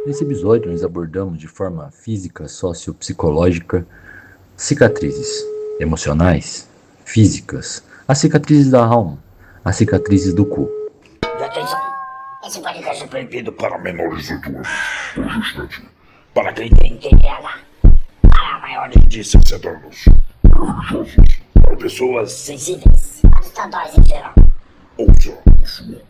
Nesse episódio, nós abordamos de forma física, sociopsicológica, cicatrizes emocionais, físicas, as cicatrizes da alma, as cicatrizes do cu. E atenção, esse podcast é proibido para menores de 12, por justamente para quem tem TDAH, para maiores de 60 anos, religiosos, para pessoas sensíveis, assustadores em geral. Ouça a sua.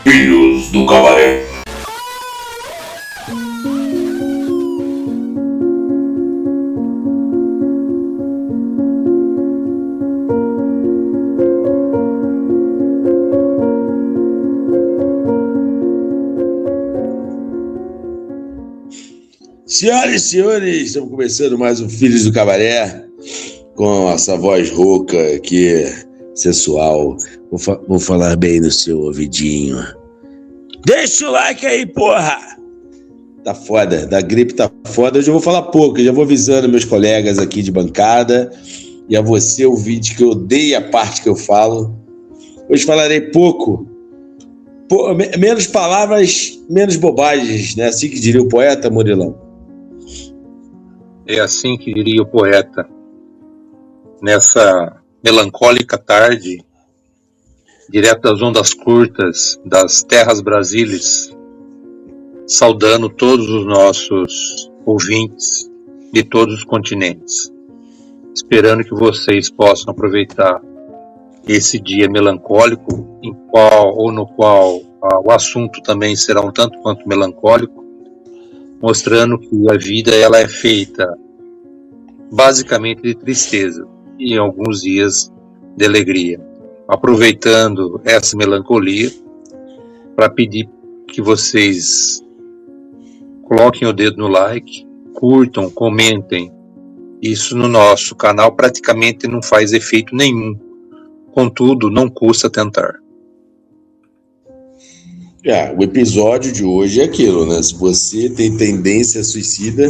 Filhos do Cabaré. Senhoras e senhores, estamos começando mais um Filhos do Cabaré, com essa voz rouca aqui, sensual. Vou falar bem no seu ouvidinho. Deixa o like aí, porra! Tá foda, da gripe tá foda. Hoje eu vou falar pouco, já vou avisando meus colegas aqui de bancada e a você, ouvinte, que odeia a parte que eu falo. Hoje falarei pouco. Menos palavras, menos bobagens, né? Assim que diria o poeta, Murilão. É assim que diria o poeta, nessa melancólica tarde, direto das ondas curtas das terras brasílias, saudando todos os nossos ouvintes de todos os continentes, esperando que vocês possam aproveitar esse dia melancólico, no qual o assunto também será um tanto quanto melancólico, mostrando que a vida ela é feita basicamente de tristeza e em alguns dias de alegria. Aproveitando essa melancolia para pedir que vocês coloquem o dedo no like, curtam, comentem. Isso no nosso canal praticamente não faz efeito nenhum. Contudo, não custa tentar. O episódio de hoje é aquilo, né? Se você tem tendência suicida,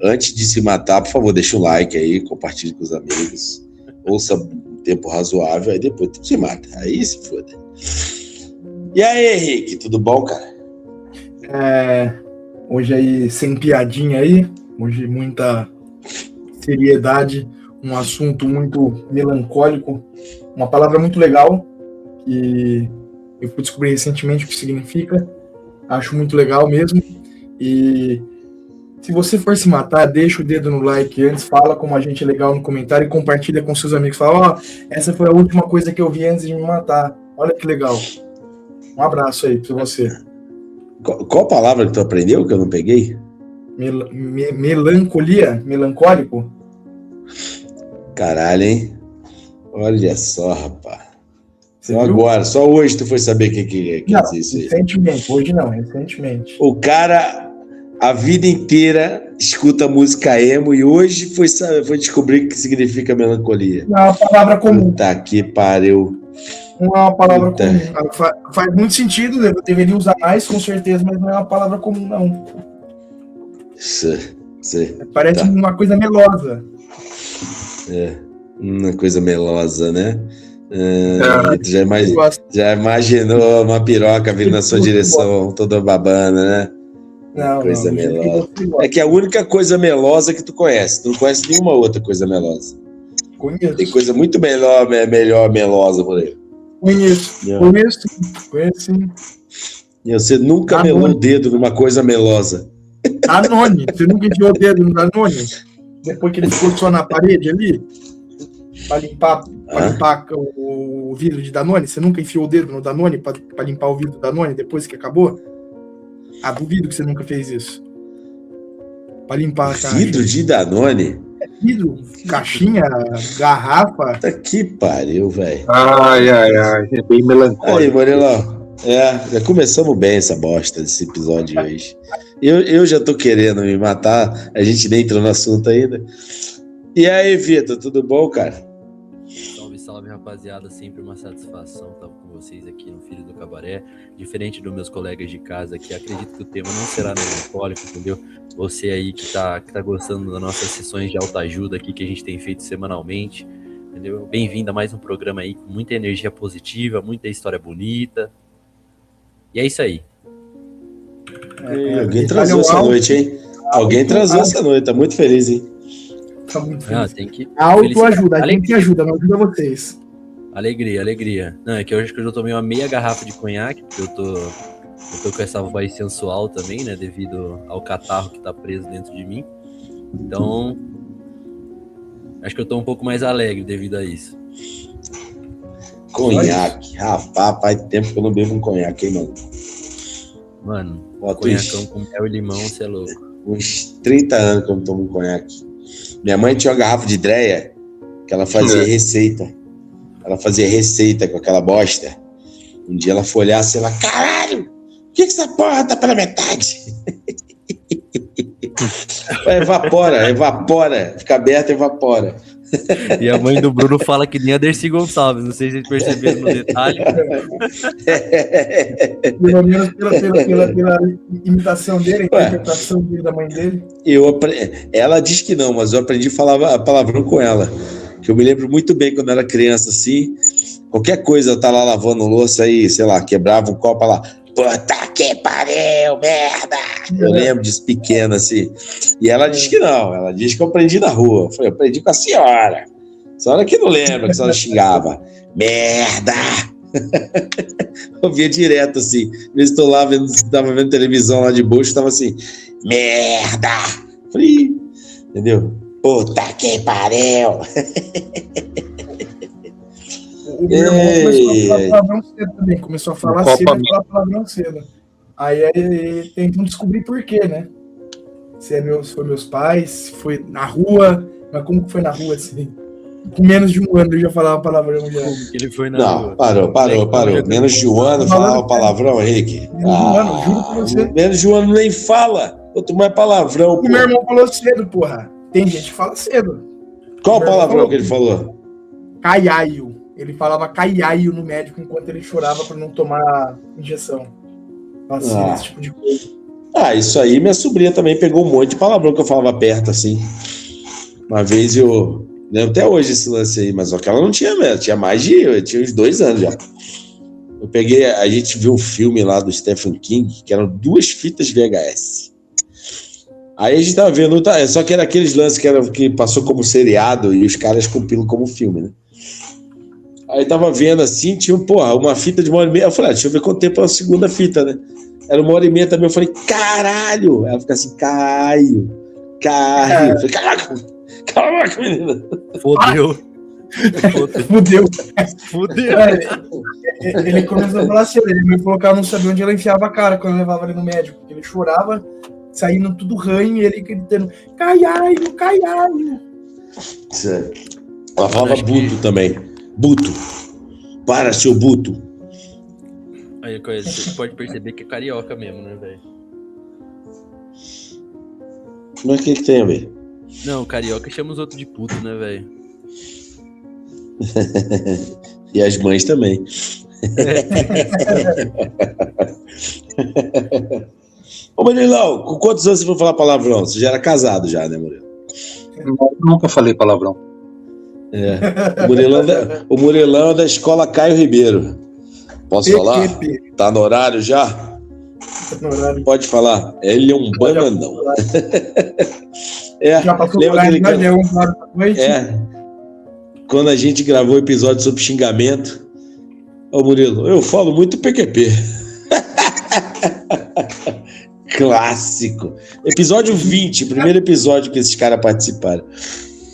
antes de se matar, por favor, deixa um like aí, compartilhe com os amigos, ouça um tempo razoável, aí depois tu se mata. Aí se foda. E aí, Henrique, tudo bom, cara? Hoje aí, sem piadinha aí, hoje muita seriedade, um assunto muito melancólico, uma palavra muito legal, que eu fui descobrir recentemente o que significa, acho muito legal mesmo, e se você for se matar, deixa o dedo no like antes, fala como a gente é legal no comentário e compartilha com seus amigos, fala, essa foi a última coisa que eu vi antes de me matar, olha que legal. Um abraço aí pra você. Qual palavra que tu aprendeu que eu não peguei? Melancolia? Melancólico? Caralho, hein? Olha só, rapaz. Só agora, só hoje tu foi saber o que quer dizer isso aí. Recentemente, hoje não, recentemente. O cara, a vida inteira, escuta música emo e hoje foi descobrir o que significa melancolia. Não é uma palavra comum. Puta que pariu. Não é uma palavra comum. Faz muito sentido, eu deveria usar mais, com certeza, mas não é uma palavra comum, não. Parece uma coisa melosa. Uma coisa melosa, né? Tu já imaginou uma piroca vindo na sua direção, toda babana, né? Não, coisa melosa. É que é a única coisa melosa que tu conhece. Tu não conhece nenhuma outra coisa melosa. Conheço. Tem coisa muito melhor melosa por aí. Conheço sim. E você nunca melou o dedo numa coisa melosa. Danone, você nunca enfiou o dedo no Danone? Depois que ele ficou só na parede ali? Pra limpar o vidro de Danone? Você nunca enfiou o dedo no Danone pra limpar o vidro do Danone depois que acabou? Duvido que você nunca fez isso. Pra limpar a caixa. Vidro de Danone? vidro, caixinha, garrafa. Puta que pariu, velho. Ai, é bem Aí, melancólico. Murilo. Já começamos bem essa bosta desse episódio de hoje. Eu já tô querendo me matar, a gente nem entrou no assunto ainda. E aí, Vitor, tudo bom, cara? Salve, salve, rapaziada. Sempre uma satisfação estar com vocês aqui no Filho do Cabaré. Diferente dos meus colegas de casa aqui, acredito que o tema não será melancólico, entendeu? Você aí que tá gostando das nossas sessões de autoajuda aqui que a gente tem feito semanalmente, entendeu? Bem-vindo a mais um programa aí com muita energia positiva, muita história bonita. E é isso aí. Alguém transou essa noite, hein? Alguém transou essa noite, tá muito feliz, hein? Tá muito feliz. Tem que... A autoajuda, a gente ajuda, não ajuda vocês. Alegria. Não, é que eu acho que eu já tomei uma meia garrafa de conhaque, porque eu tô com essa voz sensual também, né? Devido ao catarro que tá preso dentro de mim. Então, acho que eu tô um pouco mais alegre devido a isso. Conhaque, rapaz, faz tempo que eu não bebo um conhaque, hein, mano? Mano, Bota conhacão com mel e limão, você é louco. uns 30 anos que eu não tomo um conhaque. Minha mãe tinha uma garrafa de dreia que ela fazia receita. Ela fazia receita com aquela bosta. Um dia ela foi olhar assim, ela, caralho, por que essa porra tá pela metade? Evapora, fica aberta, evapora. E a mãe do Bruno fala que nem a Dercy Gonçalves, não sei se vocês perceberam no detalhe. Pelo menos pela imitação dele, a interpretação dele, da mãe dele. Ela diz que não, mas eu aprendi a falar palavrão com ela. Que eu me lembro muito bem quando eu era criança, assim, qualquer coisa, eu tava lá lavando louça aí, sei lá, quebrava um copo lá, puta que pariu, merda! Eu lembro disso pequeno, assim. E ela diz que não, ela diz que eu aprendi na rua. Eu aprendi com a senhora. A senhora que não lembra, que a senhora xingava. Merda! Eu via direto, assim. Eu estou lá, tava vendo televisão lá de bucho, tava assim, merda! Falei, entendeu? Puta que pariu! O meu irmão começou a falar palavrão cedo também. Começou a falar cedo e falar palavrão cedo. Aí tentam descobrir por quê, né? Se foi meus pais, se foi na rua. Mas como que foi na rua, assim? Com menos de um ano eu já falava palavrão já. Ele foi na rua. Parou. Menos de um ano falava palavrão, Henrique. Menos de um ano, juro pra você. Menos de um ano nem fala. Quanto mais palavrão, O meu irmão falou cedo, porra. Tem gente que fala cedo. Qual palavrão que ele falou? Caiaio. Ele falava caiaio no médico enquanto ele chorava pra não tomar injeção. Assim, esse tipo de coisa. Isso aí minha sobrinha também pegou um monte de palavrão que eu falava perto, assim. Uma vez eu lembro até hoje esse lance aí, mas só que ela não tinha mesmo, tinha tinha uns 2 anos já. A gente viu um filme lá do Stephen King, que eram 2 fitas VHS. Aí a gente tava vendo, só que era aqueles lances que passou como seriado e os caras compilam como filme, né? Aí tava vendo assim, tinha uma fita de 1h30. Eu falei, deixa eu ver quanto tempo é a segunda fita, né? Era 1h30 também. Eu falei, caralho! Ela fica assim, Caio. Eu falei, caraca, menina. Fodeu. Ele começou a falar assim, ele me falou que ela não sabia onde ela enfiava a cara quando eu levava ele no médico. Ele chorava, saindo tudo ranho e ele gritando, caiaio. Ela falava buto também. Buto. Para, seu buto. Aí você pode perceber que é carioca mesmo, né, velho? Mas o que tem, velho? Não, carioca chama os outros de puto, né, velho? E as mães também. Ô, Murilão, com quantos anos você foi falar palavrão? Você já era casado já, né, Murilo? Nunca falei palavrão. O Murilão é da escola Caio Ribeiro. Posso falar? Tá no horário já? Tá no horário. Pode falar. Ele é um bananão. Já passou lembra aquele cara? Quando a gente gravou o episódio sobre xingamento. Ô Murilo, eu falo muito PQP. Clássico. Episódio 20, primeiro episódio que esses caras participaram.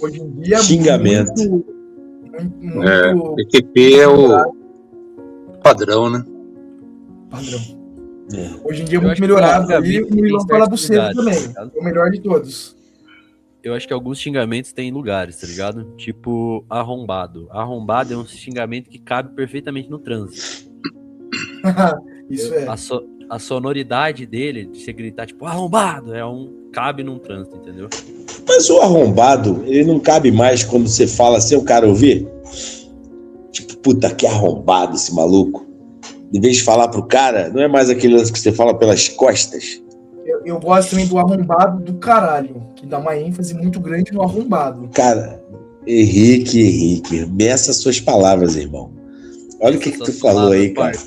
Hoje em dia xingamento. Muito... PQP é o padrão, né? Padrão. Hoje em dia é muito melhorado. E o Murilão fala do cedo também. É o melhor de todos. eu acho que alguns xingamentos têm lugares, tá ligado? Tipo, arrombado. Arrombado é um xingamento que cabe perfeitamente no trânsito. Isso é. A sonoridade dele, de você gritar, tipo, arrombado, cabe num trânsito, entendeu? Mas o arrombado, ele não cabe mais quando você fala sem o cara ouvir? Tipo, puta, que arrombado esse maluco. Em vez de falar pro cara, não é mais aquele lance que você fala pelas costas? Eu gosto também do arrombado do caralho, que dá uma ênfase muito grande no arrombado. Cara, Henrique, meça suas palavras, irmão. Olha o que tu falou aí, cara.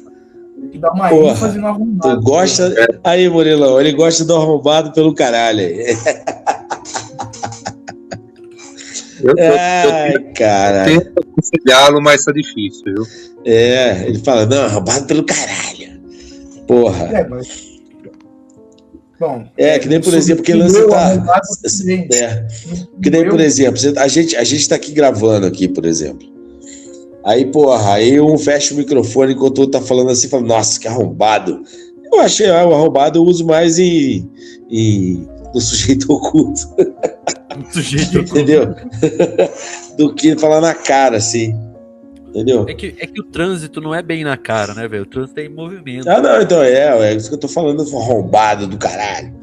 Que dá uma Porra, ênfase no arrombado. Tu gosta... Aí, Murilão, ele gosta do arrombado pelo caralho aí. Ai, cara. Tento aconselhá-lo, mas tá difícil, viu? Ele fala, não, arrombado pelo caralho. Porra. Mas... Bom, que nem, por exemplo, que lance tá... Que nem, por exemplo, a gente tá aqui gravando aqui, por exemplo. Aí, porra, aí um fecha o microfone enquanto o outro tá falando assim, fala, nossa, que arrombado. Eu achei, o arrombado eu uso mais no sujeito oculto. Entendeu? Do que falar na cara, assim. Entendeu? É que o trânsito não é bem na cara, né, velho? O trânsito é em movimento. Ah, não, então é isso que eu tô falando, arrombado do caralho.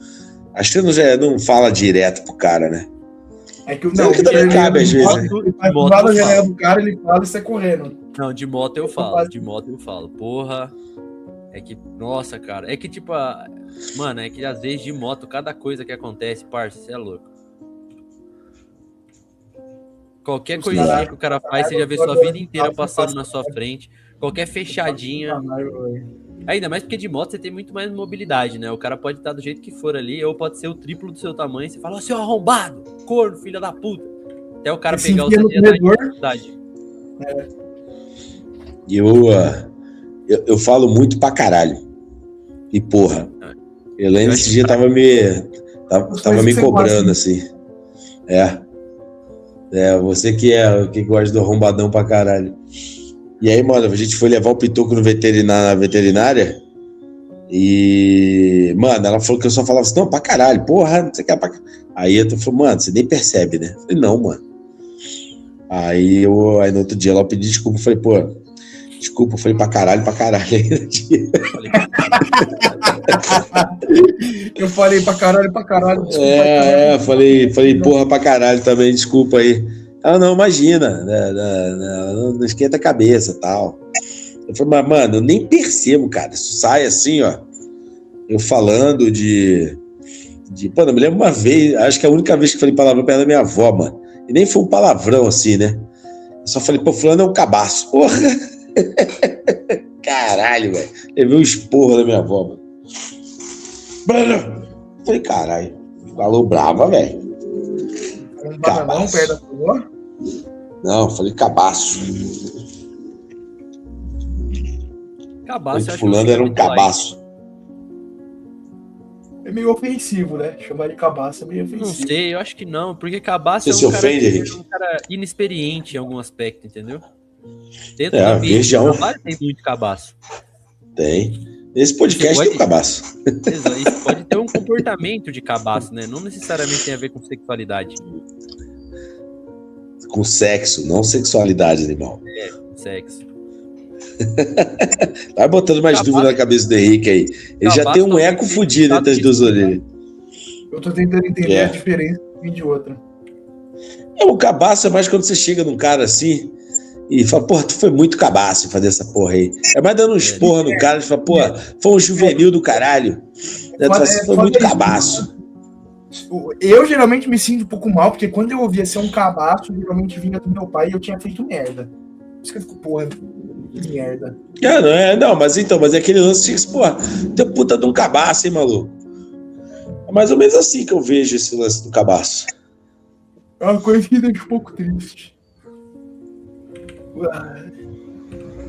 Acho que não fala direto pro cara, né? É que não, que também cabe às vezes. Ele faz do lado da janela do cara, ele fala e sai correndo. Não, de moto eu falo. Porra, é que, nossa, cara, é que tipo, mano, é que às vezes de moto, cada coisa que acontece, parça, você é louco. Qualquer coisinha que o cara faz, você já vê sua vida inteira passando na sua frente. Qualquer fechadinha. Ainda mais porque de moto você tem muito mais mobilidade, né? O cara pode estar do jeito que for ali, ou pode ser o triplo do seu tamanho. Você fala, seu arrombado, corno, filha da puta. Até o cara pegar o seu velocidade. Eu falo muito pra caralho. E porra, Helene esse dia tava me cobrando, assim. Você que gosta do arrombadão pra caralho. E aí, mano, a gente foi levar o Pitoco na veterinária. E, mano, ela falou que eu só falava assim, não, pra caralho, porra, não sei o que. Aí eu falei, mano, você nem percebe, né? Eu falei, não, mano. Aí no outro dia ela pediu desculpa. Eu falei, pô, desculpa, eu falei pra caralho. Eu falei pra caralho. Desculpa, falei, porra, pra caralho também, desculpa aí. Ela, não, imagina, não esquenta a cabeça e tal. Eu falei, mas, mano, eu nem percebo, cara. Isso sai assim, ó. Eu falando pô, eu me lembro uma vez, acho que a única vez que falei palavrão perto da minha avó, mano. E nem foi um palavrão assim, né? Eu só falei, pô, fulano é um cabaço. Porra! Caralho, velho. Levei um esporro da minha avó, mano. Falei, caralho. Falou brava, velho. Um bananão perto da sua? Não, falei cabaço. Cabaço, acho fulano era um cabaço. É meio ofensivo, né? Chamar de cabaço é meio ofensivo. Não sei, eu acho que não, porque cabaço Você é um cara inexperiente em algum aspecto, entendeu? Dentro do ambiente do trabalho tem muito cabaço. Tem. Esse podcast tem um cabaço. Exato, isso pode ter um comportamento de cabaço, né? Não necessariamente tem a ver com sexualidade. Com sexo, não sexualidade, animal. Com sexo. Vai botando mais dúvida na cabeça do Henrique aí. Ele já tem um eco fudido entre as duas orelhas. Eu tô tentando entender a diferença de uma de outra. O cabaço é mais quando você chega num cara assim e fala, porra, tu foi muito cabaço em fazer essa porra aí. É mais dando um esporro no cara e fala, porra, foi um juvenil do caralho. Você foi muito cabaço. Eu geralmente me sinto um pouco mal, porque quando eu ouvia ser um cabaço, geralmente vinha do meu pai e eu tinha feito merda. Por isso que eu fico, porra, que merda. Mas é aquele lance que, porra, tem puta de um cabaço, hein, maluco? É mais ou menos assim que eu vejo esse lance do cabaço. É uma coisa que me deixa um pouco triste.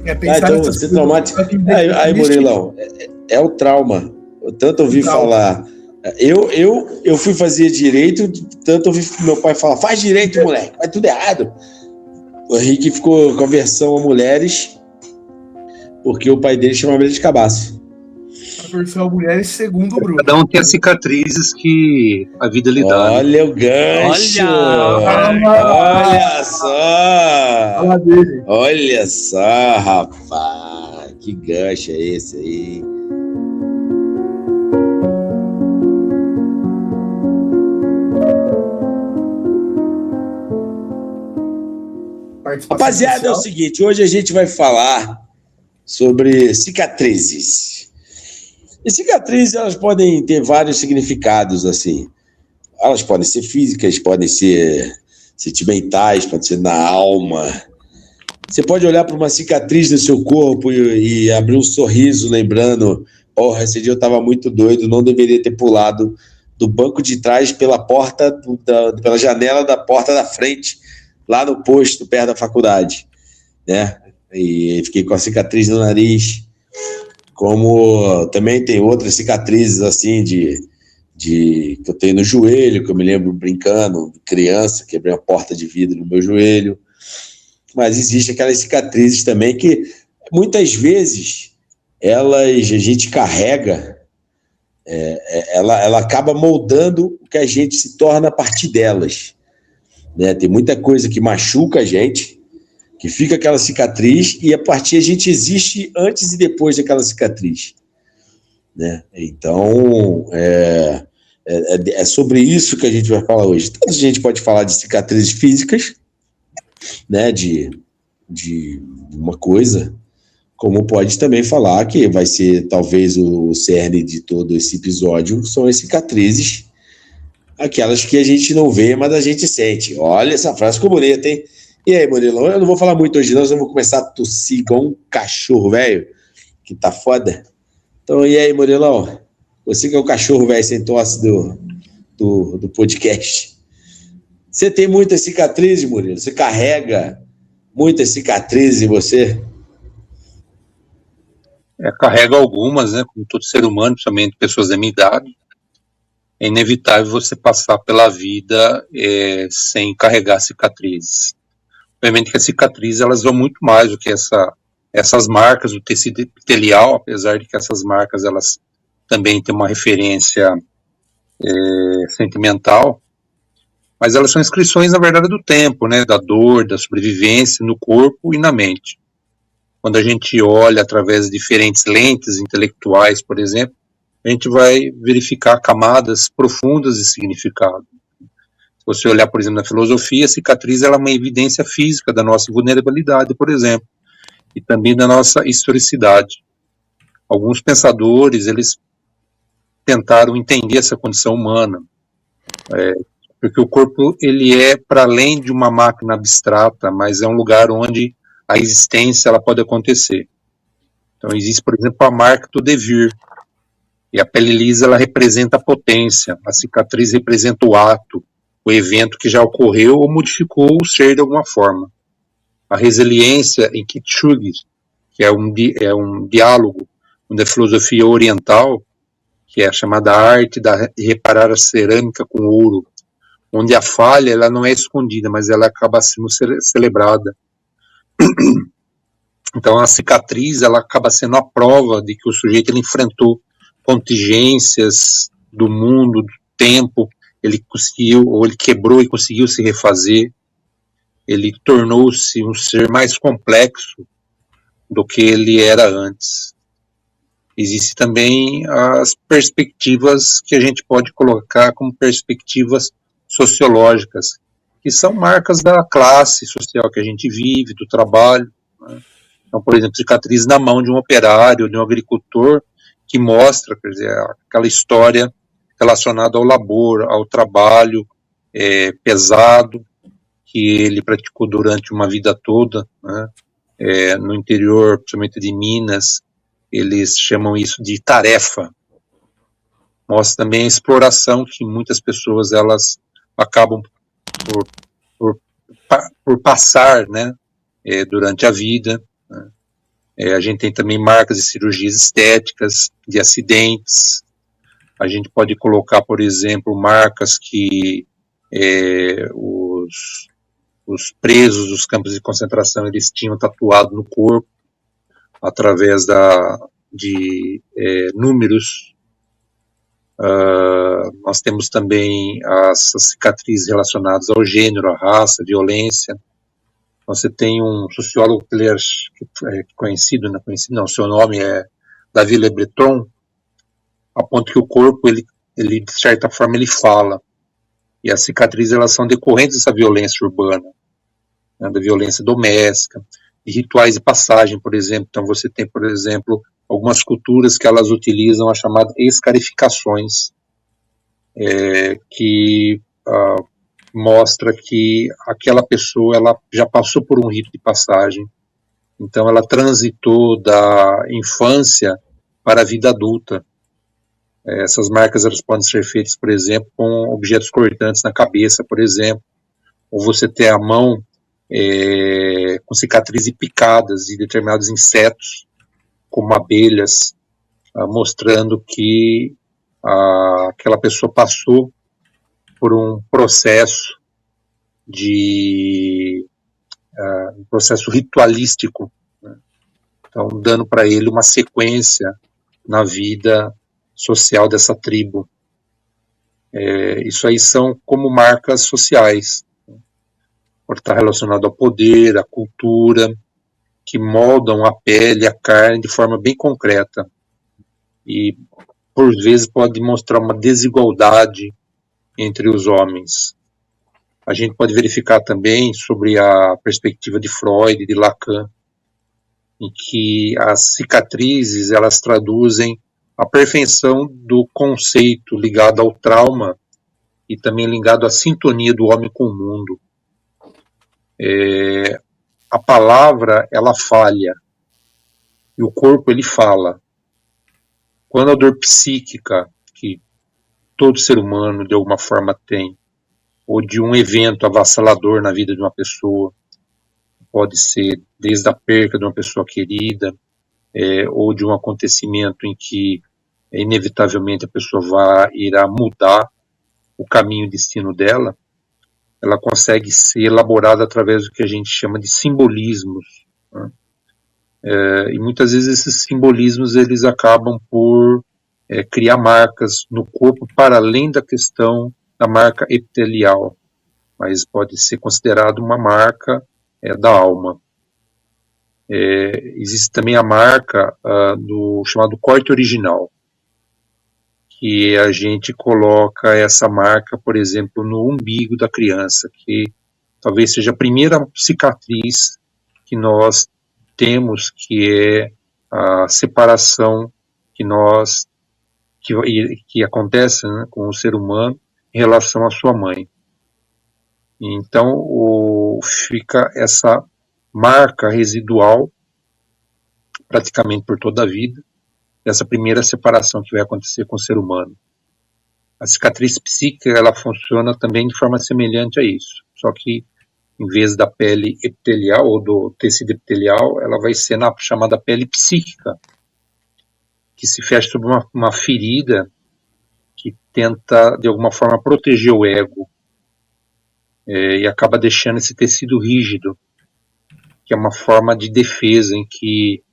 Então você traumático. Aí, Murilão, é o trauma. Eu tanto ouvi falar. Eu fui fazer direito, tanto ouvi meu pai falar, faz direito, moleque, vai tudo errado. O Henrique ficou com aversão a mulheres, porque o pai dele chamava ele de cabaço. por ser uma mulher, segundo o Bruno. Cada um tem as cicatrizes que a vida lhe dá. Né? Olha o gancho! Olha só! Fala dele. Olha só, rapaz! Que gancho é esse aí? Rapaziada, é o seguinte, hoje a gente vai falar sobre cicatrizes. E cicatrizes, elas podem ter vários significados, assim. Elas podem ser físicas, podem ser sentimentais, podem ser na alma. Você pode olhar para uma cicatriz no seu corpo e abrir um sorriso, lembrando, porra, esse dia eu estava muito doido, não deveria ter pulado do banco de trás pela porta, pela janela da porta da frente, lá no posto, perto da faculdade, né? E fiquei com a cicatriz no nariz. Como também tem outras cicatrizes, assim, que eu tenho no joelho, que eu me lembro brincando, criança, quebrei uma porta de vidro no meu joelho. Mas existe aquelas cicatrizes também que, muitas vezes, a gente carrega, ela acaba moldando o que a gente se torna a partir delas. Né? Tem muita coisa que machuca a gente, que fica aquela cicatriz, e a partir a gente existe antes e depois daquela cicatriz. Né? Então, é sobre isso que a gente vai falar hoje. Tanto a gente pode falar de cicatrizes físicas, né, de uma coisa, como pode também falar que vai ser talvez o cerne de todo esse episódio, são as cicatrizes, aquelas que a gente não vê, mas a gente sente. Olha, essa frase ficou bonita, hein? E aí, Murilão? Eu não vou falar muito hoje, não, senão eu vou começar a tossir igual um cachorro, velho, que tá foda. Então, e aí, Murilão? Você que é o cachorro, velho, sem tosse do podcast. Você tem muitas cicatrizes, Murilo? Você carrega muitas cicatrizes em você? Carrega algumas, né? Como todo ser humano, principalmente pessoas da minha idade. É inevitável você passar pela vida sem carregar cicatrizes. Obviamente que as cicatrizes, elas vão muito mais do que essas marcas do tecido epitelial, apesar de que essas marcas, elas também têm uma referência sentimental, mas elas são inscrições, na verdade, do tempo, né? Da dor, da sobrevivência no corpo e na mente. Quando a gente olha através de diferentes lentes intelectuais, por exemplo, a gente vai verificar camadas profundas de significado. Se você olhar, por exemplo, na filosofia, a cicatriz ela é uma evidência física da nossa vulnerabilidade, por exemplo, e também da nossa historicidade. Alguns pensadores, eles tentaram entender essa condição humana, porque o corpo, ele é para além de uma máquina abstrata, mas é um lugar onde a existência ela pode acontecer. Então existe, por exemplo, a marca do devir, e a pele lisa ela representa a potência, a cicatriz representa o ato, o evento que já ocorreu ou modificou o ser de alguma forma. A resiliência em Kintsugi, que é um diálogo da filosofia oriental, que é a chamada arte de reparar a cerâmica com ouro, onde a falha ela não é escondida, mas ela acaba sendo celebrada. Então a cicatriz ela acaba sendo a prova de que o sujeito ele enfrentou contingências do mundo, do tempo, ele conseguiu, ou ele quebrou e conseguiu se refazer, ele tornou-se um ser mais complexo do que ele era antes. Existem também as perspectivas que a gente pode colocar como perspectivas sociológicas, que são marcas da classe social que a gente vive, do trabalho, né? Então, por exemplo, cicatriz na mão de um operário, de um agricultor, que mostra, quer dizer, aquela história relacionada ao labor, ao trabalho pesado que ele praticou durante uma vida toda, né? No interior, principalmente de Minas, eles chamam isso de tarefa. Mostra também a exploração que muitas pessoas elas acabam por passar, né, durante a vida, né? A gente tem também marcas de cirurgias estéticas, de acidentes. A gente pode colocar, por exemplo, marcas que os presos dos campos de concentração eles tinham tatuado no corpo através de números. Nós temos também as cicatrizes relacionadas ao gênero, à raça, à violência. Você tem um sociólogo conhecido, não, seu nome é David Le Breton, aponta que o corpo, ele de certa forma, ele fala. E as cicatrizes, elas são decorrentes dessa violência urbana, né, da violência doméstica, de rituais de passagem, por exemplo. Então, você tem, por exemplo, algumas culturas que elas utilizam as chamadas escarificações, que mostra que aquela pessoa ela já passou por um rito de passagem, então ela transitou da infância para a vida adulta. Essas marcas elas podem ser feitas, por exemplo, com objetos cortantes na cabeça, por exemplo, ou você ter a mão com cicatrizes picadas de determinados insetos, como abelhas, mostrando que aquela pessoa passou por um processo um processo ritualístico, né? Então dando para ele uma sequência na vida social dessa tribo. Isso aí são como marcas sociais, por estar relacionado ao poder, à cultura, que moldam a pele, a carne de forma bem concreta e por vezes pode mostrar uma desigualdade entre os homens. A gente pode verificar também sobre a perspectiva de Freud e de Lacan, em que as cicatrizes elas traduzem a perfeição do conceito ligado ao trauma e também ligado à sintonia do homem com o mundo. A palavra ela falha e o corpo ele fala. Quando a dor psíquica que todo ser humano de alguma forma tem, ou de um evento avassalador na vida de uma pessoa, pode ser desde a perca de uma pessoa querida, ou de um acontecimento em que inevitavelmente a pessoa irá mudar o caminho e destino dela, ela consegue ser elaborada através do que a gente chama de simbolismos, né? E muitas vezes esses simbolismos eles acabam por criar marcas no corpo para além da questão da marca epitelial, mas pode ser considerado uma marca da alma. Existe também a marca do chamado corte original, que a gente coloca essa marca, por exemplo, no umbigo da criança, que talvez seja a primeira cicatriz que nós temos, que é a separação que acontece, né, com o ser humano em relação à sua mãe. Então, fica essa marca residual praticamente por toda a vida, dessa primeira separação que vai acontecer com o ser humano. A cicatriz psíquica, ela funciona também de forma semelhante a isso, só que em vez da pele epitelial ou do tecido epitelial, ela vai ser na chamada pele psíquica, que se fecha sobre uma ferida que tenta, de alguma forma, proteger o ego, e acaba deixando esse tecido rígido, que é uma forma de defesa em que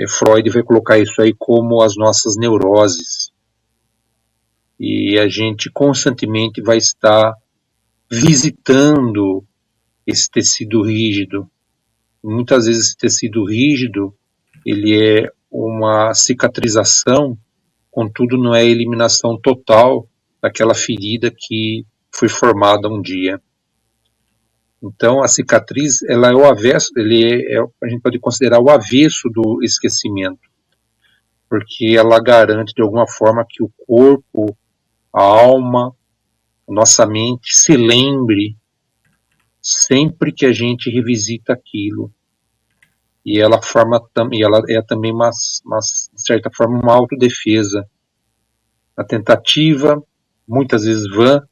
Freud vai colocar isso aí como as nossas neuroses. E a gente constantemente vai estar visitando esse tecido rígido. Muitas vezes esse tecido rígido, ele é uma cicatrização, contudo não é a eliminação total daquela ferida que foi formada um dia. Então a cicatriz, ela é o avesso, a gente pode considerar o avesso do esquecimento, porque ela garante de alguma forma que o corpo, a alma, a nossa mente se lembre sempre que a gente revisita aquilo. E ela é também de certa forma uma autodefesa, a tentativa, muitas vezes vã,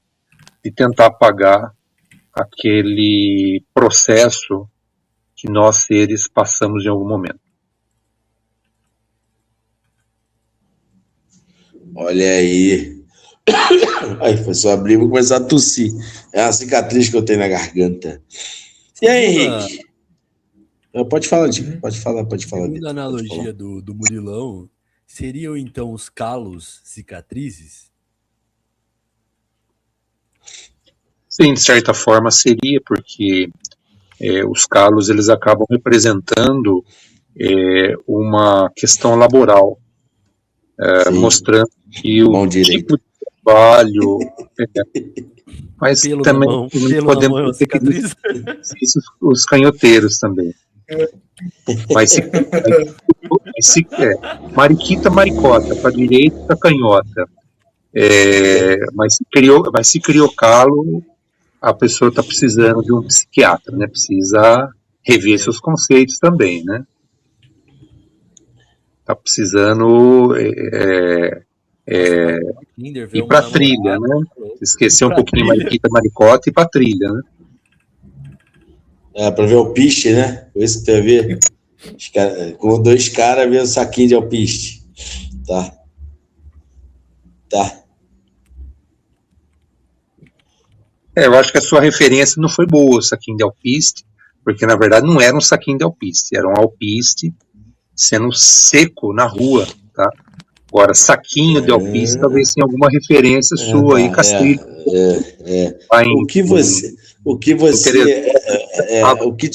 de tentar apagar aquele processo que nós seres passamos em algum momento. Olha aí. Aí foi só abrir e vou começar a tossir. É uma cicatriz que eu tenho na garganta. E aí, Henrique? Pode falar, Diego. Pode falar. Segundo a analogia do Murilão, Seriam então os calos cicatrizes? Sim, de certa forma seria, porque os calos eles acabam representando uma questão laboral, Sim. mostrando que o Mão direita. tipo de trabalho, mas Pelo também na mão, não pelo na podemos mão é uma dizer que cicatriz? isso os canhoteiros também. Mas mariquita, maricota, para direita, para canhota. Mas se criou calo, a pessoa está precisando de um psiquiatra, né? Precisa rever seus conceitos também, né? Está precisando ir para a trilha, né? Esquecer um pouquinho mariquita, maricota e ir para a trilha, né? Para ver alpiste, né? Foi isso que tem a ver. Com 2 caras vendo saquinho de alpiste. Tá. Eu acho que a sua referência não foi boa, o saquinho de alpiste, porque na verdade não era um saquinho de alpiste, era um alpiste sendo seco na rua, tá? Agora, saquinho de alpiste talvez tenha alguma referência sua aí, Castilho. O que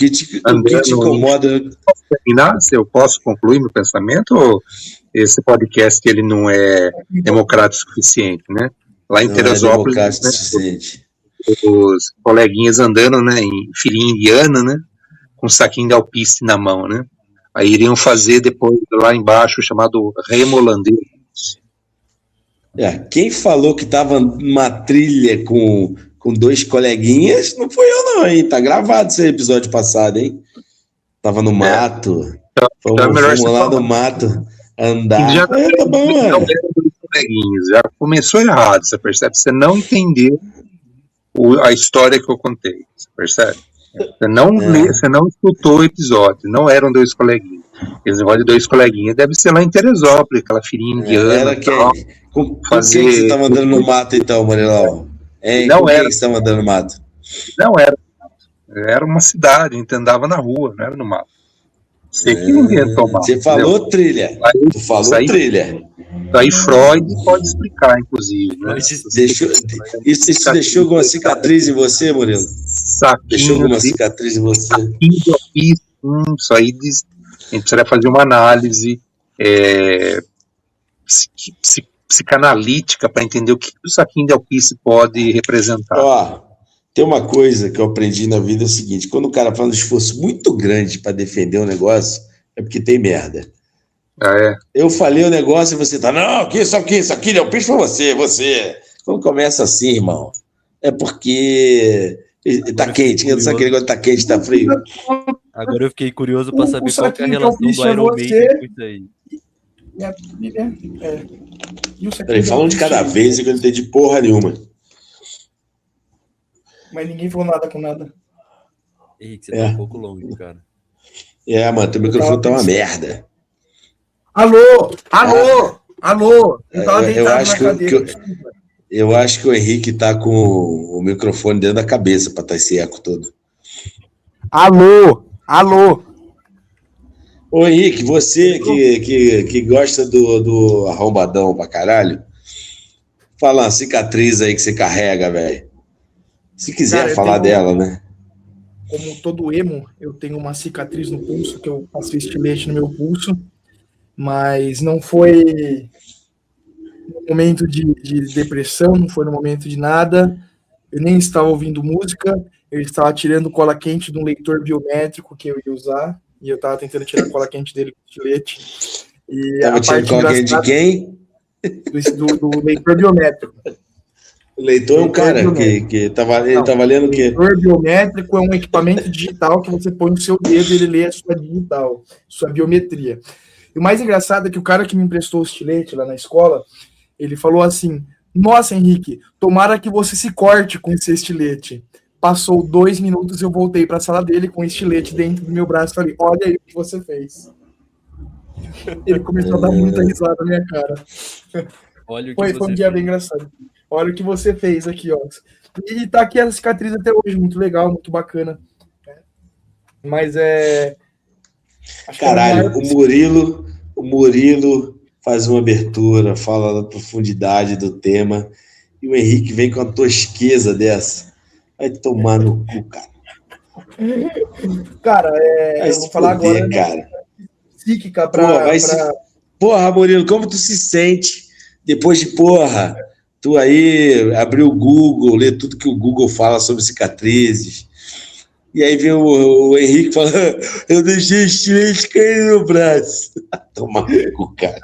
te incomoda? Se eu posso concluir meu pensamento, ou esse podcast ele não é democrático o suficiente, né? Lá em Teresópolis, não é suficiente. Os coleguinhas andando, né, em filinha indiana, né, com um saquinho de alpiste na mão, né? Aí iriam fazer depois lá embaixo, chamado remo holandês. Quem falou que estava numa trilha com 2 coleguinhas, não foi eu não, hein? Tá gravado esse episódio passado, hein? Tava no mato. Fomos lá no mato andar. Já tá bom, não, coleguinhas, já começou errado, você percebe? Você não entendeu a história que eu contei, você percebe? Você não escutou o episódio, não eram 2 coleguinhas. Esse negócio de 2 coleguinhas deve ser lá em Teresópolis, aquela filhinha indiana. Era quem? Com quem que você estava andando no mato então, Marilão? Não era. Quem que você estava andando no mato? Não era. Era uma cidade, a gente andava na rua, não era no mato. Sei que não inventou mato. Você falou trilha. Tu falou trilha. Daí Freud pode explicar, inclusive. Né? Isso deixou alguma cicatriz em você, Murilo? Deixou alguma cicatriz em você? Isso aí a gente precisaria fazer uma análise psicanalítica para entender o que o saquinho de alpiste pode representar. Tem uma coisa que eu aprendi na vida, é o seguinte: quando o cara faz um esforço muito grande para defender um negócio, é porque tem merda. Eu falei o negócio e você tá, não, isso aqui é o peixe pra você. Quando começa assim, irmão, é porque tá quente, não sabe aquele negócio tá quente, tá frio. Agora eu fiquei curioso para saber qual é a relação do Iron Maiden com isso aí. Peraí, fala um de cada vez que eu não entendi porra nenhuma. Mas ninguém falou nada com nada. Henrique, você tá um pouco longe, cara. Mano, teu microfone tá uma merda. Alô! Eu acho que o Henrique tá com o microfone dentro da cabeça pra estar esse eco todo. Alô! Ô Henrique, você que gosta do arrombadão pra caralho, fala uma cicatriz aí que você carrega, velho. Se quiser falar dela, né? Como todo emo, eu tenho uma cicatriz no pulso, que eu passei estilete no meu pulso, mas não foi no momento de depressão, não foi no momento de nada, eu nem estava ouvindo música, eu estava tirando cola quente de um leitor biométrico que eu ia usar, e eu estava tentando tirar a cola quente dele com estilete. Estava tirando cola quente de quem? Do leitor biométrico. O leitor é um cara que tá valendo o quê? O leitor biométrico é um equipamento digital que você põe no seu dedo e ele lê a sua digital, sua biometria. E o mais engraçado é que o cara que me emprestou o estilete lá na escola, ele falou assim: nossa, Henrique, tomara que você se corte com esse estilete. Passou 2 minutos, eu voltei para a sala dele com o estilete dentro do meu braço e falei: olha aí o que você fez. Ele começou a dar muita risada na minha cara. Foi um dia bem engraçado. Olha o que você fez aqui, ó. E tá aqui a cicatriz até hoje, muito legal, muito bacana. Mas Caralho, o o Murilo faz uma abertura, fala da profundidade do tema, e o Henrique vem com uma tosqueza dessa. Vai tomar no cu, cara. Cara, Vai eu se vou falar agora foder, cara. psíquica Porra, Murilo, como tu se sente depois de, porra, tu aí abrir o Google, ler tudo que o Google fala sobre cicatrizes, e aí vem o Henrique falando, eu deixei estilete cair no braço. A tomar no cu, cara.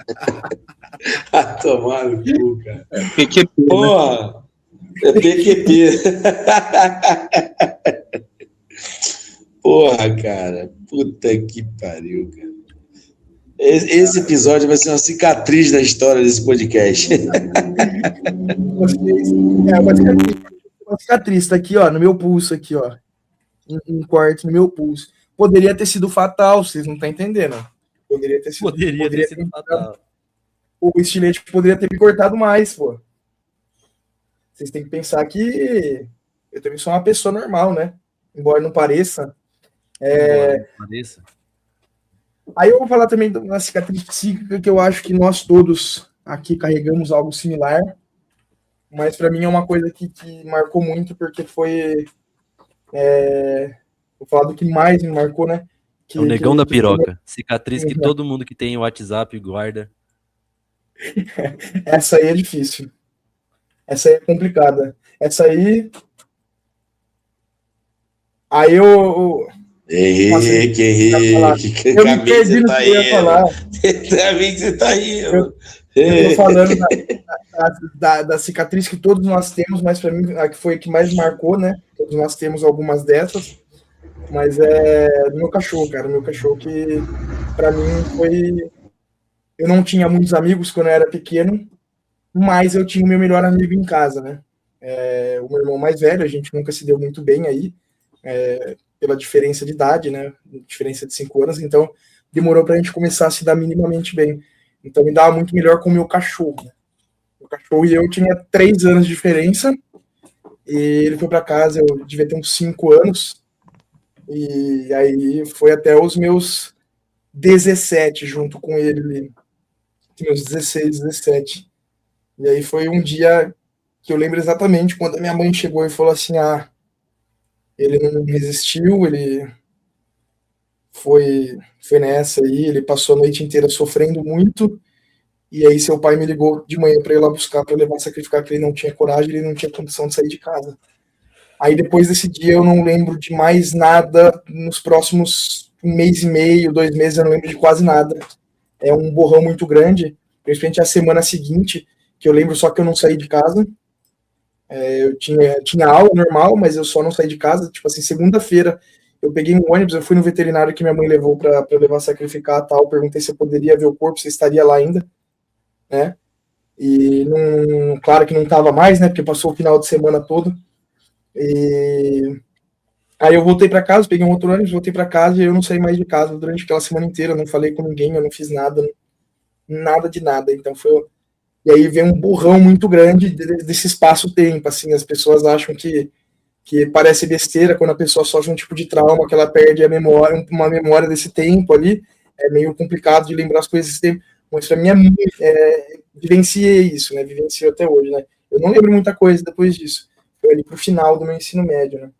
A tomar no cu, cara. PQP, né? Porra, é PQP. Porra, cara. Puta que pariu, cara. Esse episódio vai ser uma cicatriz na história desse podcast. uma cicatriz, tá aqui, ó, no meu pulso, aqui, ó. Um corte no meu pulso. Poderia ter sido fatal, vocês não estão entendendo. Poderia ter sido fatal. O estilete poderia ter me cortado mais, pô. Vocês têm que pensar que eu também sou uma pessoa normal, né? Embora não pareça. Aí eu vou falar também de uma cicatriz psíquica que eu acho que nós todos aqui carregamos algo similar, mas para mim é uma coisa que marcou muito, porque foi... vou falar do que mais me marcou, né? É o negão da piroca. Cicatriz que todo mundo que tem o WhatsApp guarda. Essa aí é difícil. Essa aí é complicada. Essa aí... Aí eu... Henrique, que caminho você tá indo? Caminho você tá indo? Eu tô falando da cicatriz que todos nós temos, mas para mim a que foi a que mais marcou, né? Todos nós temos algumas dessas, mas é do meu cachorro, cara. Meu cachorro que para mim foi... Eu não tinha muitos amigos quando eu era pequeno, mas eu tinha o meu melhor amigo em casa, né? O meu irmão mais velho, a gente nunca se deu muito bem aí, pela diferença de idade, né? Diferença de 5 anos, então demorou pra gente começar a se dar minimamente bem. Então me dava muito melhor com o meu cachorro, né? O cachorro e eu tinha 3 anos de diferença, e ele foi pra casa, eu devia ter uns 5 anos, e aí foi até os meus 17 junto com ele, meus 16, 17. E aí foi um dia que eu lembro exatamente quando a minha mãe chegou e falou assim, ele não resistiu, ele foi nessa aí, ele passou a noite inteira sofrendo muito, e aí seu pai me ligou de manhã para ir lá buscar, para levar sacrificar, que ele não tinha coragem, ele não tinha condição de sair de casa. Aí depois desse dia eu não lembro de mais nada, nos próximos 1 mês e meio, 2 meses eu não lembro de quase nada. É um borrão muito grande, principalmente a semana seguinte, que eu lembro só que eu não saí de casa. Eu tinha aula normal, mas eu só não saí de casa. Tipo assim, segunda-feira eu peguei um ônibus, eu fui no veterinário que minha mãe levou para levar sacrificar e tal. Perguntei se eu poderia ver o corpo, se estaria lá ainda, né? E não, claro que não estava mais, né? Porque passou o final de semana todo. E aí eu voltei para casa, peguei um outro ônibus, voltei para casa e eu não saí mais de casa durante aquela semana inteira. Eu não falei com ninguém, eu não fiz nada, nada de nada. Então foi... E aí vem um borrão muito grande desse espaço-tempo, assim, as pessoas acham que parece besteira quando a pessoa sofre um tipo de trauma, que ela perde a memória, uma memória desse tempo ali, é meio complicado de lembrar as coisas desse tempo, mas pra mim vivenciei isso, né, vivenciei até hoje, né, eu não lembro muita coisa depois disso, foi ali pro final do meu ensino médio, né.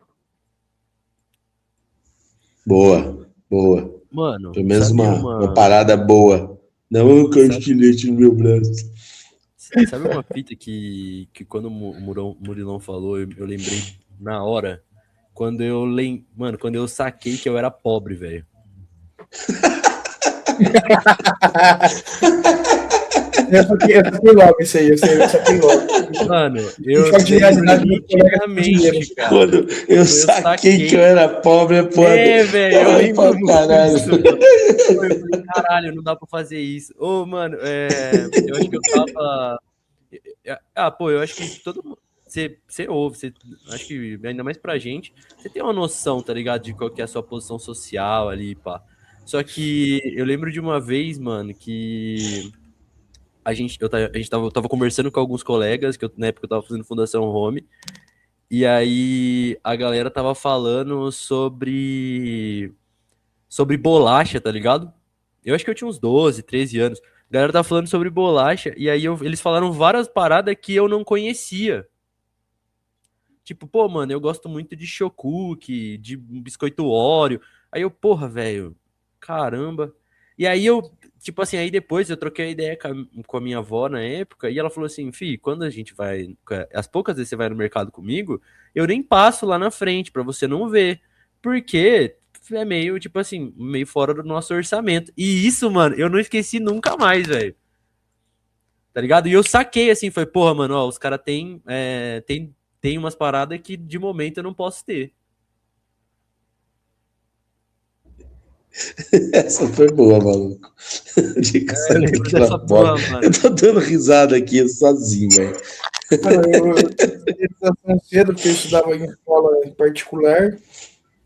Boa. Mano, pelo menos uma parada boa. Não com o estilete no meu braço. Sabe uma fita que quando o Murilão falou, eu lembrei na hora? Quando eu saquei que eu era pobre, velho. Eu saquei logo isso aí, eu saquei logo. Mano, eu nitidamente, cara. Quando eu saquei que eu era pobre, é foda. Velho, eu lembro muito caralho. disso. Caralho, não dá pra fazer isso. Ô, mano, eu acho que eu tava... eu acho que todo mundo... Você ouve, acho que ainda mais pra gente, você tem uma noção, tá ligado? De qual que é a sua posição social ali, pá. Só que eu lembro de uma vez, mano, que eu tava conversando com alguns colegas, que na época eu tava fazendo Fundação Home, e aí a galera tava falando sobre bolacha, tá ligado? Eu acho que eu tinha uns 12, 13 anos. A galera tava falando sobre bolacha, e aí eles falaram várias paradas que eu não conhecia. Tipo, pô, mano, eu gosto muito de chocuque, de biscoito Oreo. Aí eu, porra, velho, caramba. E aí eu, tipo assim, aí depois eu troquei a ideia com a minha avó na época, e ela falou assim, fi, quando a gente vai, as poucas vezes você vai no mercado comigo, eu nem passo lá na frente pra você não ver. Porque é meio, tipo assim, meio fora do nosso orçamento. E isso, mano, eu não esqueci nunca mais, velho. Tá ligado? E eu saquei assim, foi, porra, mano, ó, os caras tem umas paradas que de momento eu não posso ter. Essa foi boa, maluco. Eu lembro dessa porra, mano. Eu tô dando risada aqui sozinho, velho. Eu tive cedo, porque eu estudava em escola particular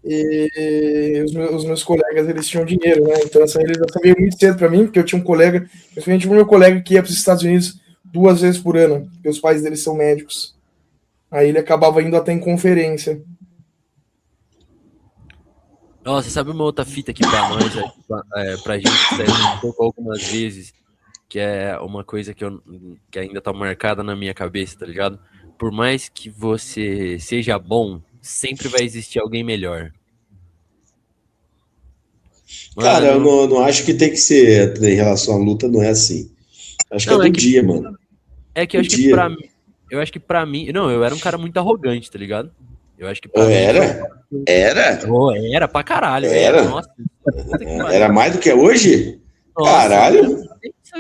e os meus colegas, eles tinham dinheiro, né? Então, assim, eles sabiam muito cedo pra mim, porque eu tinha um colega, principalmente o meu colega que ia para os Estados Unidos 2 vezes por ano, porque os pais deles são médicos. Aí ele acabava indo até em conferência. Nossa, sabe uma outra fita aqui pra nós, pra gente que saiu um pouco algumas vezes, que é uma coisa que ainda tá marcada na minha cabeça, tá ligado? Por mais que você seja bom, sempre vai existir alguém melhor. Cara, eu Mano, não acho que tem que ser em relação à luta, não é assim. Acho que é não, do dia, mano. é que Do dia. eu acho que pra mim, não, eu era um cara muito arrogante, tá ligado? Eu acho que pra Ou mim era? Era? era pra caralho, era, Era? nossa, puta que pariu. Era mais do que é hoje? Nossa, Caralho.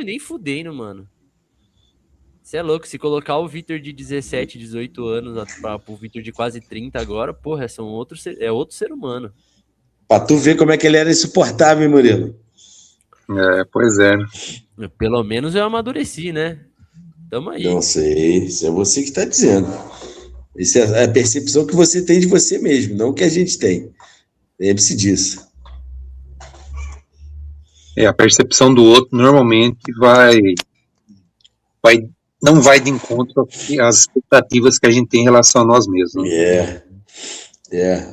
nem fudendo, mano. Você é louco, se colocar o Vitor de 17, 18 anos pro Vitor de quase 30 agora, porra, é outro ser humano. Pra tu ver como é que ele era insuportável, hein, Murilo? Pois é. Pelo menos eu amadureci, né? Tamo aí. Não sei, isso é você que tá dizendo. Isso é a percepção que você tem de você mesmo, não que a gente tem. Lembre-se disso. A percepção do outro normalmente não vai de encontro às expectativas que a gente tem em relação a nós mesmos.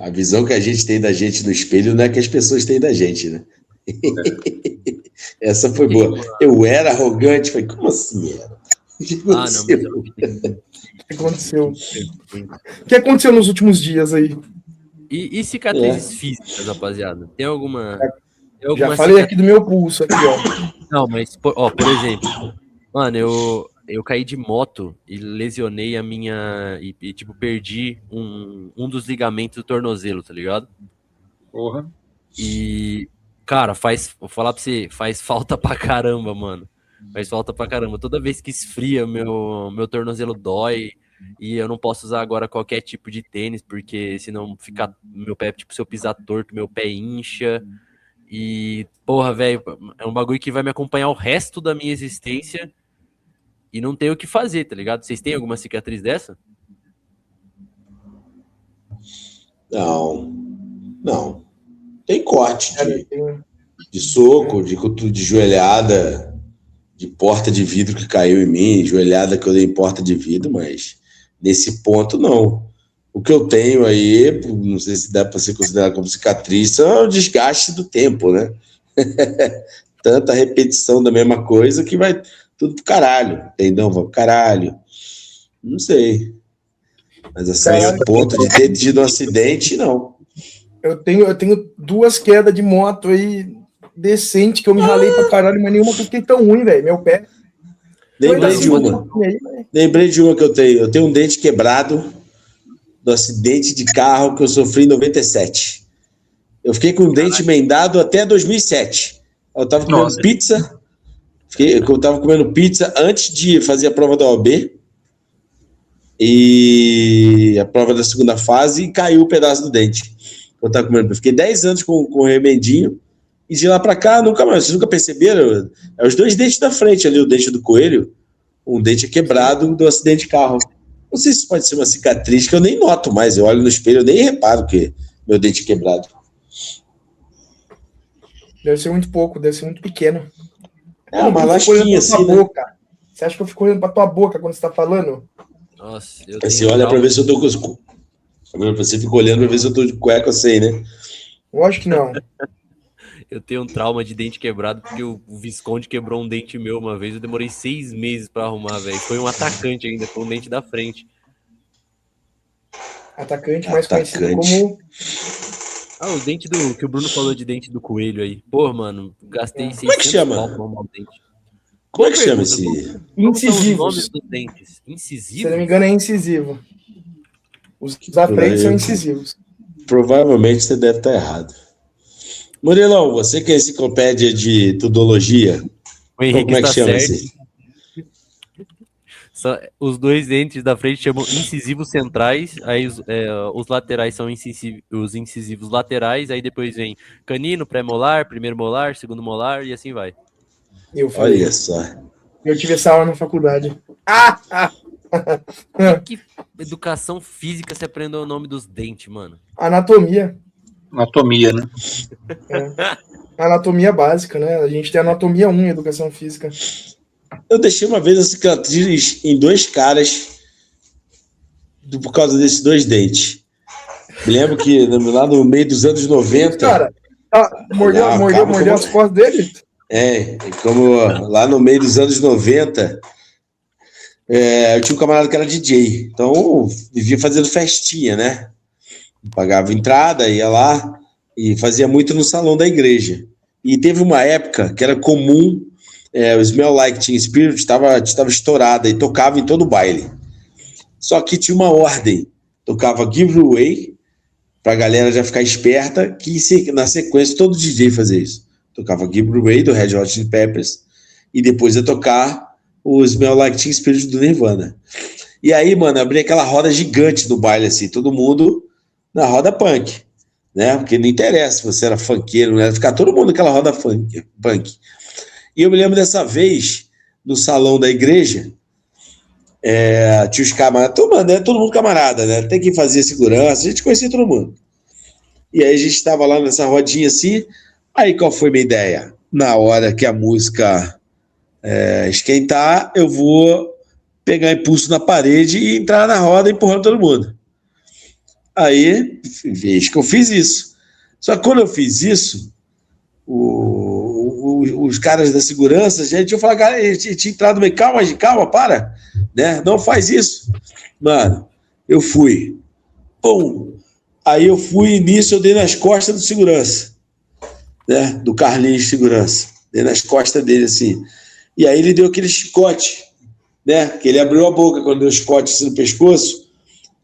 A visão que a gente tem da gente no espelho não é que as pessoas têm da gente, né? Essa foi boa. Eu era arrogante, falei, como assim era? O que aconteceu? O que aconteceu? O que aconteceu nos últimos dias aí? E cicatrizes físicas, rapaziada? Tem alguma Já falei aqui do meu pulso, aqui, ó. Não, mas, por exemplo, mano, eu caí de moto e lesionei a minha. E tipo, perdi um dos ligamentos do tornozelo, tá ligado? Porra. E, cara, vou falar pra você, faz falta pra caramba, mano. Faz falta pra caramba. Toda vez que esfria, meu tornozelo dói. E eu não posso usar agora qualquer tipo de tênis, porque senão fica meu pé, tipo, se eu pisar torto, meu pé incha. E, porra, velho, é um bagulho que vai me acompanhar o resto da minha existência e não tem o que fazer, tá ligado? Vocês têm alguma cicatriz dessa? Não. Tem corte de soco, de joelhada, de porta de vidro que caiu em mim, joelhada que eu dei em porta de vidro, mas nesse ponto não. O que eu tenho aí, não sei se dá para ser considerado como cicatriz, é o desgaste do tempo, né? Tanta repetição da mesma coisa que vai tudo pro caralho. Tendão vai pro caralho. Não sei. Mas assim, esse ponto de ter tido um acidente, não. Eu tenho 2 quedas de moto aí decente que eu me ralei pra caralho, mas nenhuma que eu fiquei tão ruim, velho. Meu pé. Lembrei de uma que eu tenho. Eu tenho um dente quebrado do acidente de carro que eu sofri em 97. Eu fiquei com o dente emendado até 2007. Eu tava comendo pizza. Eu tava comendo pizza antes de fazer a prova da OAB. E a prova da segunda fase e caiu um pedaço do dente. Eu tava comendo. Eu fiquei 10 anos com o remendinho. E de lá pra cá, nunca mais. Vocês nunca perceberam? É os 2 dentes da frente ali, o dente do coelho. Um dente quebrado do acidente de carro. Não sei se pode ser uma cicatriz que eu nem noto mais. Eu olho no espelho, eu nem reparo que meu dente é quebrado. Deve ser muito pouco, deve ser muito pequeno. É uma lasquinha assim, né? Boca. Você acha que eu fico olhando pra tua boca quando você tá falando? Nossa, você olha pra ver se eu tô com... Você fica olhando pra ver se eu tô de cueca sem, né? Eu acho que não. Eu tenho um trauma de dente quebrado porque o Visconde quebrou um dente meu uma vez. Eu demorei 6 meses pra arrumar, velho. Foi um atacante ainda, foi um dente da frente. Atacante mais conhecido como... O dente que o Bruno falou de dente do coelho aí. Pô, mano, gastei 600 Como é que chama? pau pra arrumar o dente. Como é que chama esse? Como são os Incisivos. nomes dos dentes? Se não Incisivos? me engano, é incisivo. Os da frente são incisivos. Provavelmente você deve estar errado. Murilão, você que é enciclopédia de tudologia, O Henrique como é que está chama certo. esse? Os dois dentes da frente chamam incisivos centrais, aí os laterais são os incisivos laterais, aí depois vem canino, pré-molar, primeiro molar, segundo molar e assim vai. Eu falei. Olha só. Eu tive essa aula na faculdade. Que educação física se aprendeu o nome dos dentes, mano? Anatomia. Anatomia, né? Anatomia básica, né? A gente tem anatomia 1 em educação física. Eu deixei uma vez a cicatriz em 2 caras por causa desses 2 dentes. Me lembro que lá no meio dos anos 90... Cara, mordeu as costas dele? Como lá no meio dos anos 90, eu tinha um camarada que era DJ, então vivia fazendo festinha, né? Pagava entrada, ia lá e fazia muito no salão da igreja. E teve uma época que era comum, o Smell Like Teen Spirit estava estourada e tocava em todo o baile. Só que tinha uma ordem, tocava Give You Away, pra galera já ficar esperta, que na sequência todo DJ fazia isso. Tocava Give You Away do Red Hot Chili Peppers e depois ia tocar o Smell Like Teen Spirit do Nirvana. E aí, mano, abria aquela roda gigante no baile, assim, todo mundo na roda punk, né? Porque não interessa se você era funkeiro, não era ficar todo mundo naquela roda punk. E eu me lembro dessa vez, no salão da igreja, tinha os camaradas, todo mundo camarada, né? Tem quem fazia segurança, a gente conhecia todo mundo. E aí a gente estava lá nessa rodinha assim, aí qual foi a minha ideia? Na hora que a música esquentar, eu vou pegar impulso na parede e entrar na roda empurrando todo mundo. Aí, vejo que eu fiz isso. Só que quando eu fiz isso, os caras da segurança, já tinham falado, cara, tinha entrado meio, calma, para, né? Não faz isso. Mano, eu fui. Pum! Aí eu fui e nisso eu dei nas costas do segurança, né? Do Carlinhos de segurança. Dei nas costas dele, assim. E aí ele deu aquele chicote, né? Que ele abriu a boca quando deu o chicote assim, no pescoço,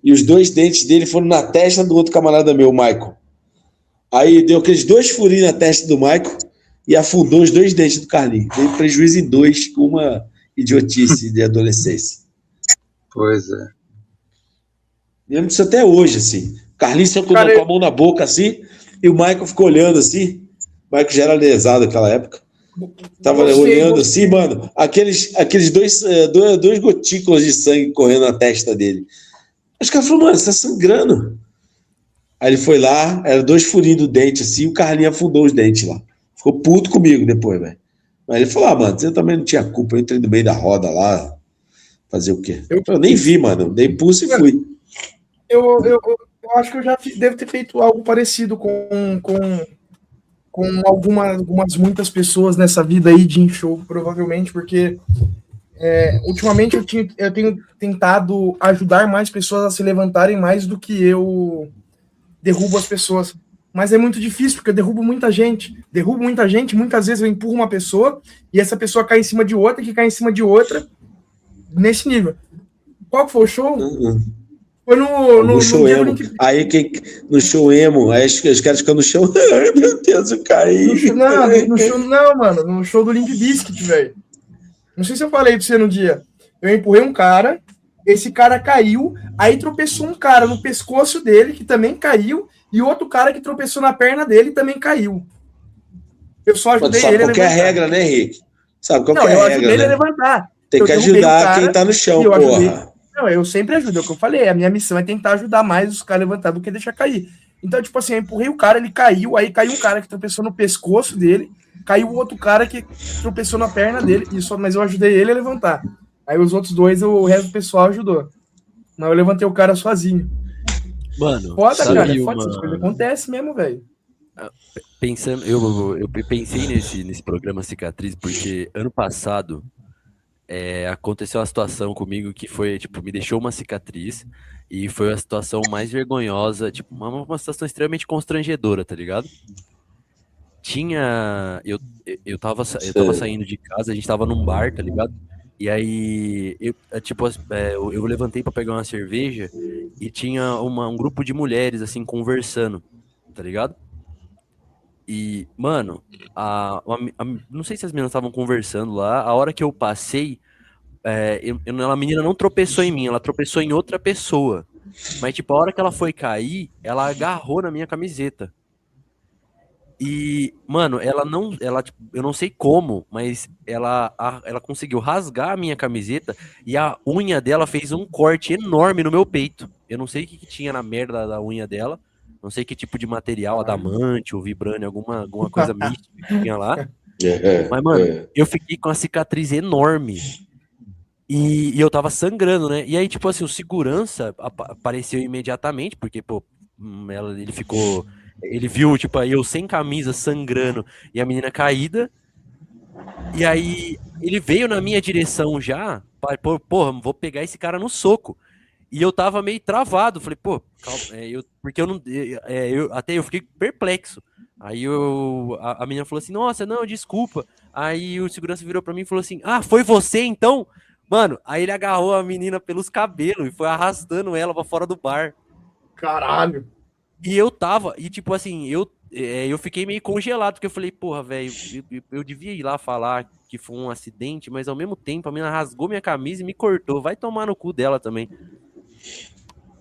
e os 2 dentes dele foram na testa do outro camarada meu, o Michael. Aí deu aqueles 2 furinhos na testa do Michael e afundou os 2 dentes do Carlinhos. Deu prejuízo em 2, com uma idiotice de adolescência. Pois é. Lembro disso até hoje, assim. O Carlinhos saiu com a mão na boca, assim, e o Michael ficou olhando, assim. O Michael já era lesado naquela época. Tava olhando assim, mano, aqueles 2 gotículas de sangue correndo na testa dele. Os caras falaram, mano, você tá sangrando. Aí ele foi lá, era 2 furinhos do dente, assim, e o Carlinhos afundou os dentes lá. Ficou puto comigo depois, velho. Mas ele falou, mano, você também não tinha culpa, eu entrei no meio da roda lá, fazer o quê? Eu nem vi, mano, dei impulso e fui. Eu acho que eu já devo ter feito algo parecido com muitas pessoas nessa vida aí de show, provavelmente, porque ultimamente eu tenho tentado ajudar mais pessoas a se levantarem mais do que eu derrubo as pessoas. Mas é muito difícil, porque eu derrubo muita gente. Muitas vezes eu empurro uma pessoa e essa pessoa cai em cima de outra, que cai em cima de outra, nesse nível. Qual que foi o show? Foi no show emo. Aí no show emo, aí os caras ficam no chão. Ai, meu Deus, eu caí. No show do Limp Bizkit, velho. Não sei se eu falei pra você no dia. Eu empurrei um cara, esse cara caiu, aí tropeçou um cara no pescoço dele, que também caiu, e outro cara que tropeçou na perna dele também caiu. Eu só ajudei ele a levantar. Sabe qual é a regra, né, Henrique? Sabe qual é a regra, eu ajudei ele a levantar. Tem que ajudar quem tá no chão, porra. Não, eu sempre ajudo, é o que eu falei. A minha missão é tentar ajudar mais os caras a levantar do que deixar cair. Então, tipo assim, eu empurrei o cara, ele caiu, aí caiu um cara que tropeçou no pescoço dele, caiu o outro cara que tropeçou na perna dele, mas eu ajudei ele a levantar. Aí os outros 2, o resto do pessoal ajudou. Mas eu levantei o cara sozinho. Mano, foda, cara, foda, essas coisas acontecem mesmo, velho. Pensando, eu pensei nesse programa Cicatriz porque ano passado aconteceu uma situação comigo que foi, tipo, me deixou uma cicatriz e foi a situação mais vergonhosa, tipo, uma situação extremamente constrangedora, tá ligado? Tinha, eu tava saindo de casa, a gente tava num bar, tá ligado? E aí, eu levantei pra pegar uma cerveja e tinha um grupo de mulheres, assim, conversando, tá ligado? E, mano, não sei se as meninas estavam conversando lá. A hora que eu passei, a menina não tropeçou em mim, ela tropeçou em outra pessoa. Mas, tipo, a hora que ela foi cair, ela agarrou na minha camiseta. E, mano, tipo, eu não sei como, mas ela conseguiu rasgar a minha camiseta e a unha dela fez um corte enorme no meu peito. Eu não sei o que tinha na merda da unha dela, não sei que tipo de material, Caralho. adamante ou vibrânio, alguma coisa mística que tinha lá. É, Mas, mano, é. eu fiquei com uma cicatriz enorme e eu tava sangrando, né? E aí, tipo assim, o segurança apareceu imediatamente, porque, pô, ele ficou. Ele viu, tipo, aí eu sem camisa, sangrando, e a menina caída. E aí ele veio na minha direção já, porra, vou pegar esse cara no soco. E eu tava meio travado, falei, pô, calma, porque eu não, até eu fiquei perplexo. Aí a menina falou assim, nossa, não, desculpa. Aí o segurança virou pra mim e falou assim, ah, foi você então? Mano, aí ele agarrou a menina pelos cabelos e foi arrastando ela pra fora do bar. Caralho. E eu tava, e tipo assim, eu fiquei meio congelado, porque eu falei, porra, velho, eu devia ir lá falar que foi um acidente, mas ao mesmo tempo a menina rasgou minha camisa e me cortou. Vai tomar no cu dela também.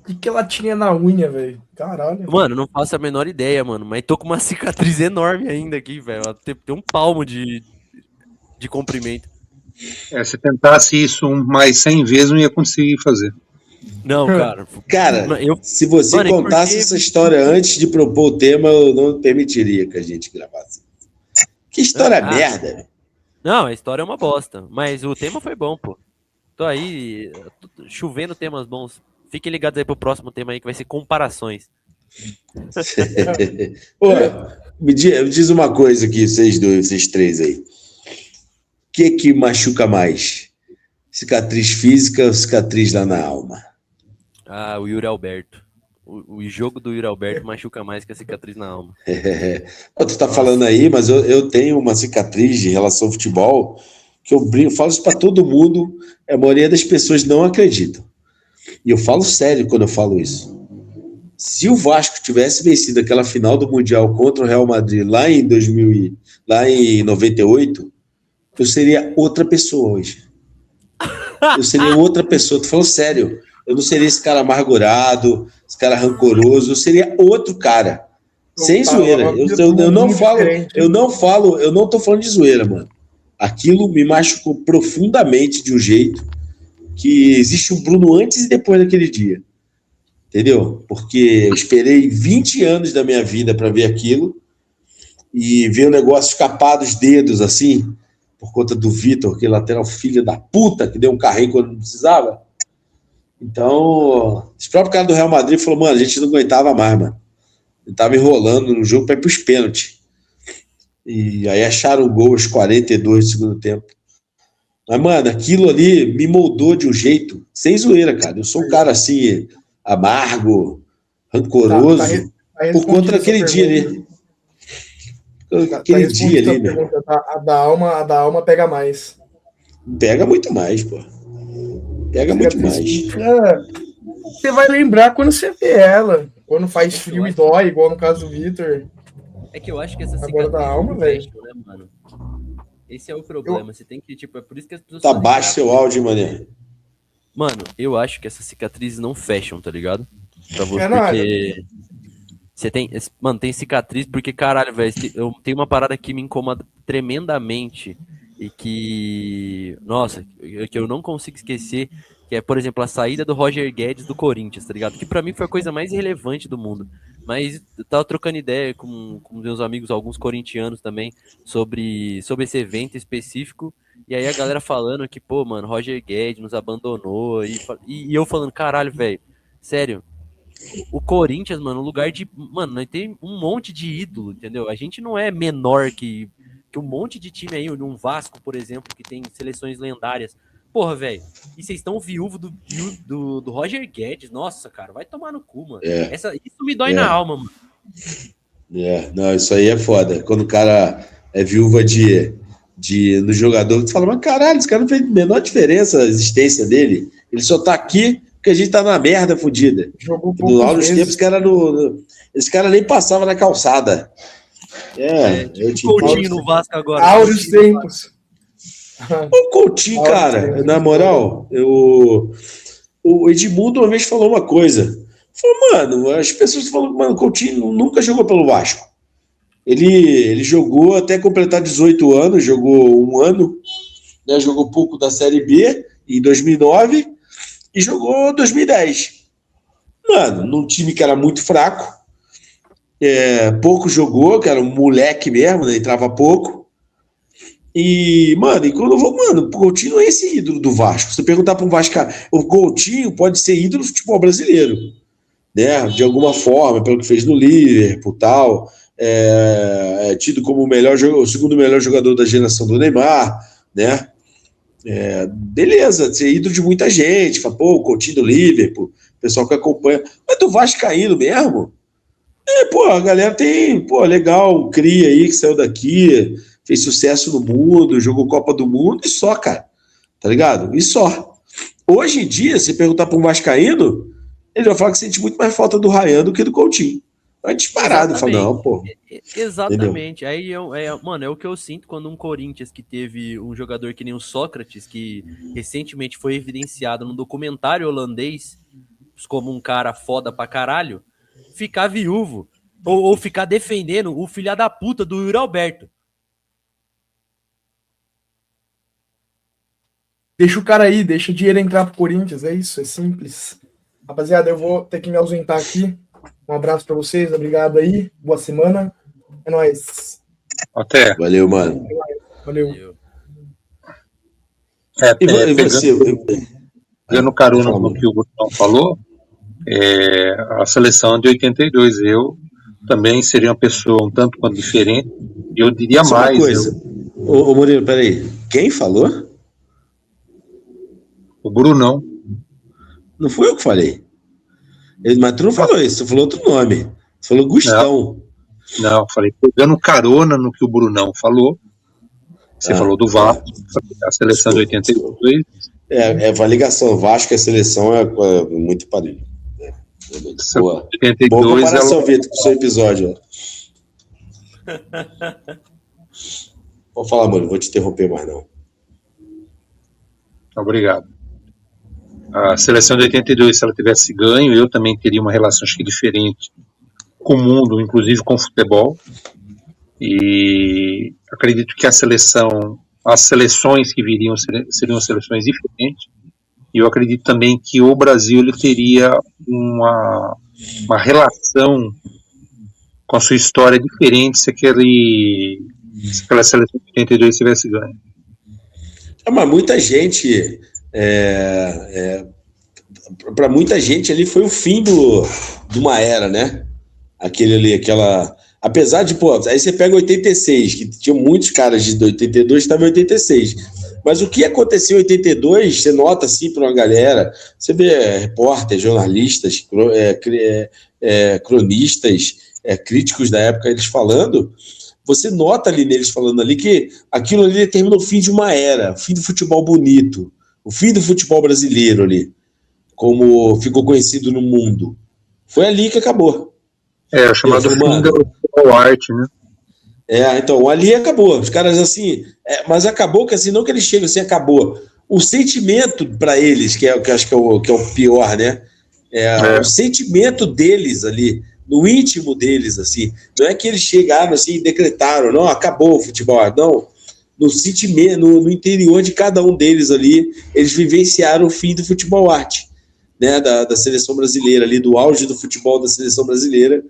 O que ela tinha na unha, velho? Caralho. Mano, não faço a menor ideia, mano, mas tô com uma cicatriz enorme ainda aqui, velho. Tem um palmo de comprimento. Se tentasse isso mais 100 vezes, não ia conseguir fazer. Não, cara. Cara, Eu, se você mano, e contasse essa história antes de propor o tema, eu não permitiria que a gente gravasse. Que história Ah, merda, velho. não, a história é uma bosta, mas o tema foi bom, pô. Tô aí chovendo temas bons. Fiquem ligados aí pro próximo tema aí que vai ser comparações. Pô, me diz uma coisa aqui, vocês dois, vocês três aí. O que machuca mais? Cicatriz física ou cicatriz lá na alma? Ah, o Yuri Alberto. O jogo do Yuri Alberto machuca mais que a cicatriz na alma. Pô, tu tá falando Nossa. aí, mas eu tenho uma cicatriz de relação ao futebol que eu brinco, falo isso pra todo mundo, a maioria das pessoas não acreditam. E eu falo sério quando eu falo isso. Se o Vasco tivesse vencido aquela final do Mundial contra o Real Madrid lá em 2000, lá em 98, eu seria outra pessoa hoje. Eu seria outra pessoa. Tu falou sério. Eu não seria esse cara amargurado, esse cara rancoroso. Eu seria outro cara. Sem zoeira. Eu não falo, eu não tô falando de zoeira, mano. Aquilo me machucou profundamente de um jeito que existe um Bruno antes e depois daquele dia. Entendeu? Porque eu esperei 20 anos da minha vida para ver aquilo e ver o negócio escapar dos dedos assim, por conta do Vitor, que lateral filho da puta, que deu um carrinho quando não precisava. Então, esse próprio cara do Real Madrid falou, mano, a gente não aguentava mais, mano. Ele tava enrolando no jogo para ir pros pênaltis. E aí acharam o gol aos 42 do segundo tempo. Mas, mano, aquilo ali me moldou de um jeito, sem zoeira, cara. Eu sou um cara assim, amargo, rancoroso, por conta daquele dia ali. Aquele dia ali, meu. A da alma pega mais. Pega muito mais, pô. Pega muito mais. Você vai lembrar quando você vê ela. Quando faz frio e dói, igual no caso do Vitor. É que eu acho que essa cicatriz da alma, velho. Né, mano? Esse é o problema. Você tem que, tipo, é por isso que as pessoas. Tá baixo seu áudio, mané. Mano, eu acho que essas cicatrizes não fecham, tá ligado? Pra você, porque. Você tem. Mano, tem cicatriz porque, caralho, velho, eu tenho uma parada que me incomoda tremendamente e que. Nossa, que eu não consigo esquecer. Que é, por exemplo, a saída do Roger Guedes do Corinthians, tá ligado? Que pra mim foi a coisa mais irrelevante do mundo. Mas eu tava trocando ideia com meus amigos, alguns corintianos também, sobre esse evento específico. E aí a galera falando que, pô, mano, Roger Guedes nos abandonou. E eu falando, caralho, velho, sério. O Corinthians, mano, um lugar de... Mano, nós tem um monte de ídolo, entendeu? A gente não é menor que um monte de time aí, um Vasco, por exemplo, que tem seleções lendárias. Porra, velho, e vocês estão viúvos do Roger Guedes. Nossa, cara, vai tomar no cu, mano. Isso me dói na alma, mano. Não, isso aí é foda. Quando o cara é viúva no jogador, tu fala, mas caralho, esse cara não fez a menor diferença a existência dele. Ele só tá aqui porque a gente tá na merda fodida. No altos tempos, esse cara nem passava na calçada. Tipo Coutinho no Vasco agora. Áureos tempos. O Coutinho, cara, na moral, o Edmundo uma vez falou uma coisa. Falou, mano, as pessoas falam, mano, o Coutinho nunca jogou pelo Vasco. Ele jogou até completar 18 anos, jogou um ano, né, jogou pouco da Série B em 2009 e jogou 2010. Mano, num time que era muito fraco, pouco jogou, que era um moleque mesmo, né, entrava pouco. E, mano, o Coutinho não é esse ídolo do Vasco. Se você perguntar para um Vasco, o Coutinho pode ser ídolo do futebol brasileiro, né? De alguma forma, pelo que fez no Liverpool e tal. Tido como o segundo melhor jogador da geração do Neymar, né? Beleza, ser ídolo de muita gente. Fala, pô, o Coutinho do Liverpool, o pessoal que acompanha. Mas do Vascaíno mesmo? A galera tem, legal, cria aí que saiu daqui, fez sucesso no mundo, jogou Copa do Mundo e só, cara. Tá ligado? E só. Hoje em dia, se perguntar para um vascaíno, ele vai falar que sente muito mais falta do Ryan do que do Coutinho. É disparado. Fala, não, pô. Exatamente. Entendeu? Aí, mano, é o que eu sinto quando um Corinthians que teve um jogador que nem o Sócrates, que recentemente foi evidenciado no documentário holandês como um cara foda pra caralho, ficar viúvo ou ficar defendendo o filho da puta do Yuri Alberto. Deixa o cara aí, deixa o dinheiro entrar pro Corinthians, é isso, é simples. Rapaziada, eu vou ter que me ausentar aqui. Um abraço pra vocês, obrigado aí, boa semana. É nóis. Até. Valeu, mano. Valeu. E você? Pegando carona no que o Gustavo falou, a seleção de 82, eu também seria uma pessoa um tanto quanto diferente, e eu diria só mais. Uma coisa. Ô Murilo, peraí, quem falou? O Brunão. Não fui eu que falei. Mas tu não falou isso, tu falou outro nome. Tu falou Gustão. Não, falei, pegando carona no que o Brunão falou. Você falou do Vasco, a seleção de 82. A ligação Vasco e a seleção é muito parelho. Boa. 82, boa comparação, Vitor, com o seu episódio. Pode falar, mano, vou te interromper mais não. Obrigado. A seleção de 82, se ela tivesse ganho, eu também teria uma relação acho que diferente com o mundo, inclusive com o futebol. E acredito que as seleções que viriam seriam seleções diferentes. E eu acredito também que o Brasil ele teria uma relação com a sua história diferente se aquela seleção de 82 tivesse ganho. Mas muita gente... para muita gente ali foi o fim de uma era, né? Apesar de, aí você pega 86, que tinha muitos caras de 82 que estavam em 86. Mas o que aconteceu em 82, você nota assim para uma galera, você vê repórteres, jornalistas, cronistas, críticos da época, eles falando, você nota ali neles falando ali que aquilo ali determina o fim de uma era, o fim do futebol bonito, o fim do futebol brasileiro ali, como ficou conhecido no mundo. Foi ali que acabou. O chamado fim do futebol arte, né? Então, ali acabou. Os caras assim... mas acabou que assim, não que eles chegam assim, acabou. O sentimento para eles, que acho que é o pior, né? O sentimento deles ali, no íntimo deles, assim. Não é que eles chegaram assim e decretaram, não, acabou o futebol arte, não. No sentimento, no interior de cada um deles ali, eles vivenciaram o fim do futebol arte, né, da seleção brasileira ali, do auge do futebol da seleção brasileira,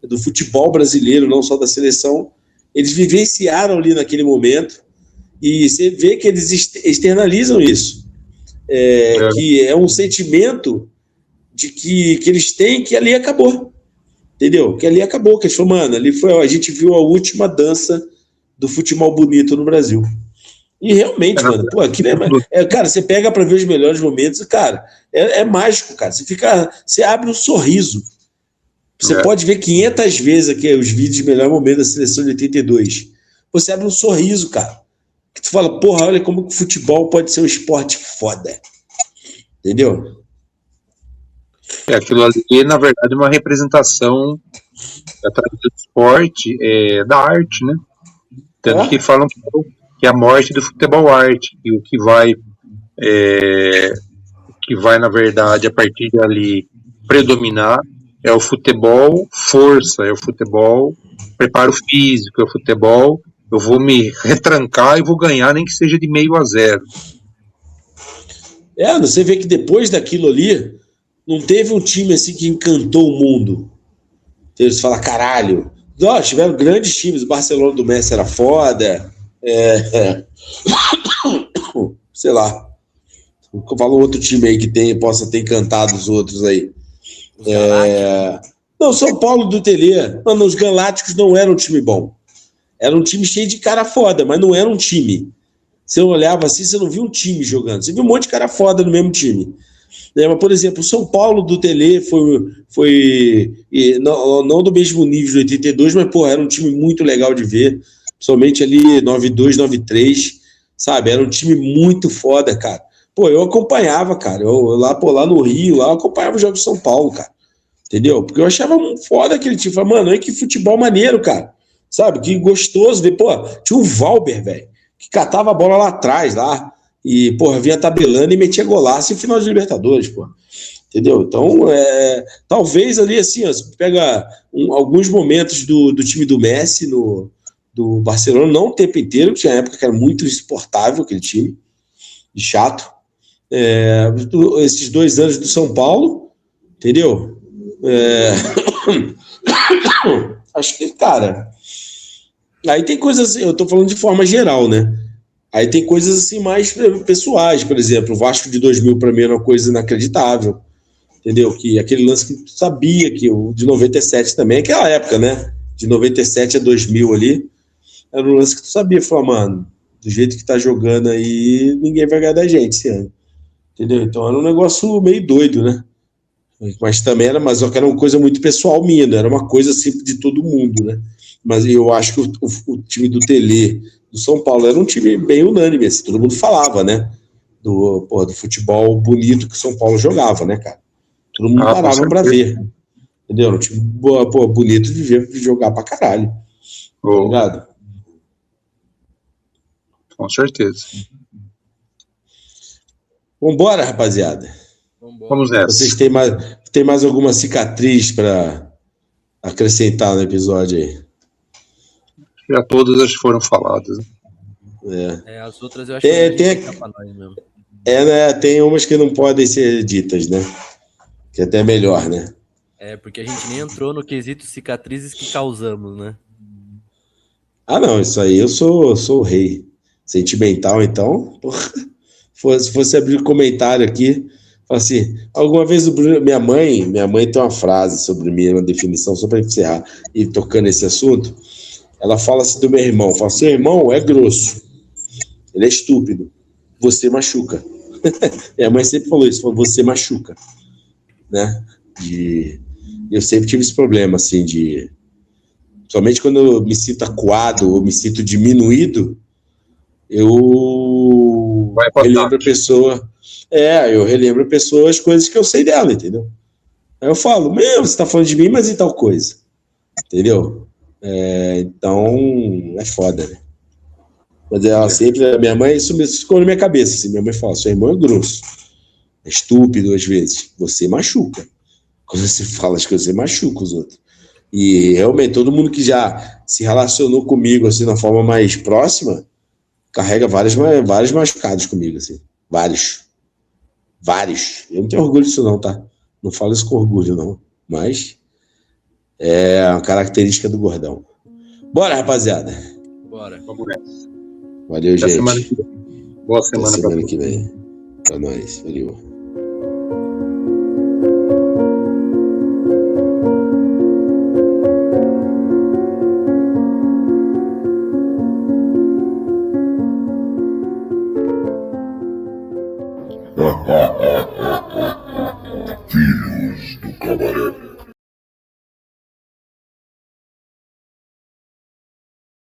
do futebol brasileiro, não só da seleção. Eles vivenciaram ali naquele momento e você vê que eles externalizam isso, que é um sentimento de que eles têm, que ali acabou. Entendeu? Que ali acabou. Que eles falaram, mano, ali a gente viu a última dança do futebol bonito no Brasil. E realmente, mano, pô, aquilo cara, você pega pra ver os melhores momentos, cara, é mágico, cara. Você abre um sorriso. Você pode ver 500 vezes aqui os vídeos de melhor momento da seleção de 82. Você abre um sorriso, cara. Que tu fala, porra, olha como que o futebol pode ser um esporte foda. Entendeu? Aquilo ali, na verdade, é uma representação através do esporte, da arte, né? Tanto que falam que é a morte do futebol arte, e o que vai, na verdade, a partir dali predominar é o futebol força, é o futebol preparo físico, é o futebol eu vou me retrancar e vou ganhar, nem que seja de 0,5-0. Você vê que depois daquilo ali, não teve um time assim que encantou o mundo. Você fala, caralho. Tiveram grandes times, o Barcelona do Messi era foda. Sei lá. Eu falo outro time aí que possa ter encantado os outros aí. Não, São Paulo do Telê. Mano, os Galácticos não eram um time bom. Era um time cheio de cara foda, mas não era um time. Você olhava assim, você não viu um time jogando. Você viu um monte de cara foda no mesmo time. Mas, por exemplo, o São Paulo do Telê foi não do mesmo nível de 82, mas, pô, era um time muito legal de ver. Principalmente ali 92, 93, sabe? Era um time muito foda, cara. Pô, eu acompanhava, cara. Lá no Rio, eu acompanhava os jogos de São Paulo, cara. Entendeu? Porque eu achava foda aquele time. Falei, mano, olha que futebol maneiro, cara. Sabe? Que gostoso ver. Pô, tinha o Valber, velho, que catava a bola lá atrás, lá. E, porra, vinha tabelando e metia golaço em final de Libertadores, pô. Entendeu? Então, talvez ali, assim, ó, você pega alguns momentos do time do Messi do Barcelona, não o tempo inteiro, tinha época que era muito insuportável aquele time, e chato. Esses 2 anos do São Paulo, entendeu? Acho que, cara, aí tem coisas, eu tô falando de forma geral, né? Aí tem coisas assim mais pessoais, por exemplo, o Vasco de 2000 para mim era uma coisa inacreditável, entendeu? Que aquele lance que tu sabia que o de 97 também, aquela época, né? De 97 a 2000 ali, era um lance que tu sabia, falou, mano, do jeito que tá jogando aí, ninguém vai ganhar da gente esse ano, entendeu? Então era um negócio meio doido, né? Mas também era uma coisa muito pessoal minha, não era uma coisa sempre de todo mundo, né? Mas eu acho que o time do Telê, do São Paulo, era um time bem unânime, assim, todo mundo falava, né? Do futebol bonito que o São Paulo jogava, né, cara? Todo mundo parava pra ver. Entendeu? Era um time bonito de ver, de jogar pra caralho. Tá ligado? Com certeza. Vambora, rapaziada. Vamos nessa. Vocês têm mais alguma cicatriz pra acrescentar no episódio aí? Já todas as foram faladas. Né? As outras eu acho que é pra nós mesmo. Né? Tem umas que não podem ser ditas, né? Que é até melhor, né? Porque a gente nem entrou no quesito cicatrizes que causamos, né? Não, isso aí eu sou o rei. Sentimental, então, porra. Se fosse abrir um comentário aqui, fala assim, alguma vez minha mãe tem uma frase sobre mim, uma definição, só para encerrar, e tocando esse assunto, ela fala assim do meu irmão, fala assim, seu irmão é grosso, ele é estúpido, você machuca. Minha mãe sempre falou isso, falou, você machuca, né? Eu sempre tive esse problema, assim, somente quando eu me sinto acuado ou me sinto diminuído, eu relembro a pessoa. Eu relembro a pessoa as coisas que eu sei dela, entendeu? Aí eu falo, você tá falando de mim, mas e tal coisa? Entendeu? Então, é foda, né? Mas ela sempre, a minha mãe, isso ficou na minha cabeça, assim, minha mãe fala, seu irmão é grosso, é estúpido às vezes, você machuca. Quando você fala as coisas, você machuca os outros. E realmente, todo mundo que já se relacionou comigo, assim, na forma mais próxima, carrega vários machucados comigo, assim. Vários. Eu não tenho orgulho disso não, tá? Não falo isso com orgulho, não. Mas é uma característica do gordão. Bora, rapaziada. Bora. Vamos nessa. Valeu, gente. Boa semana que vem. Pra nós. Valeu.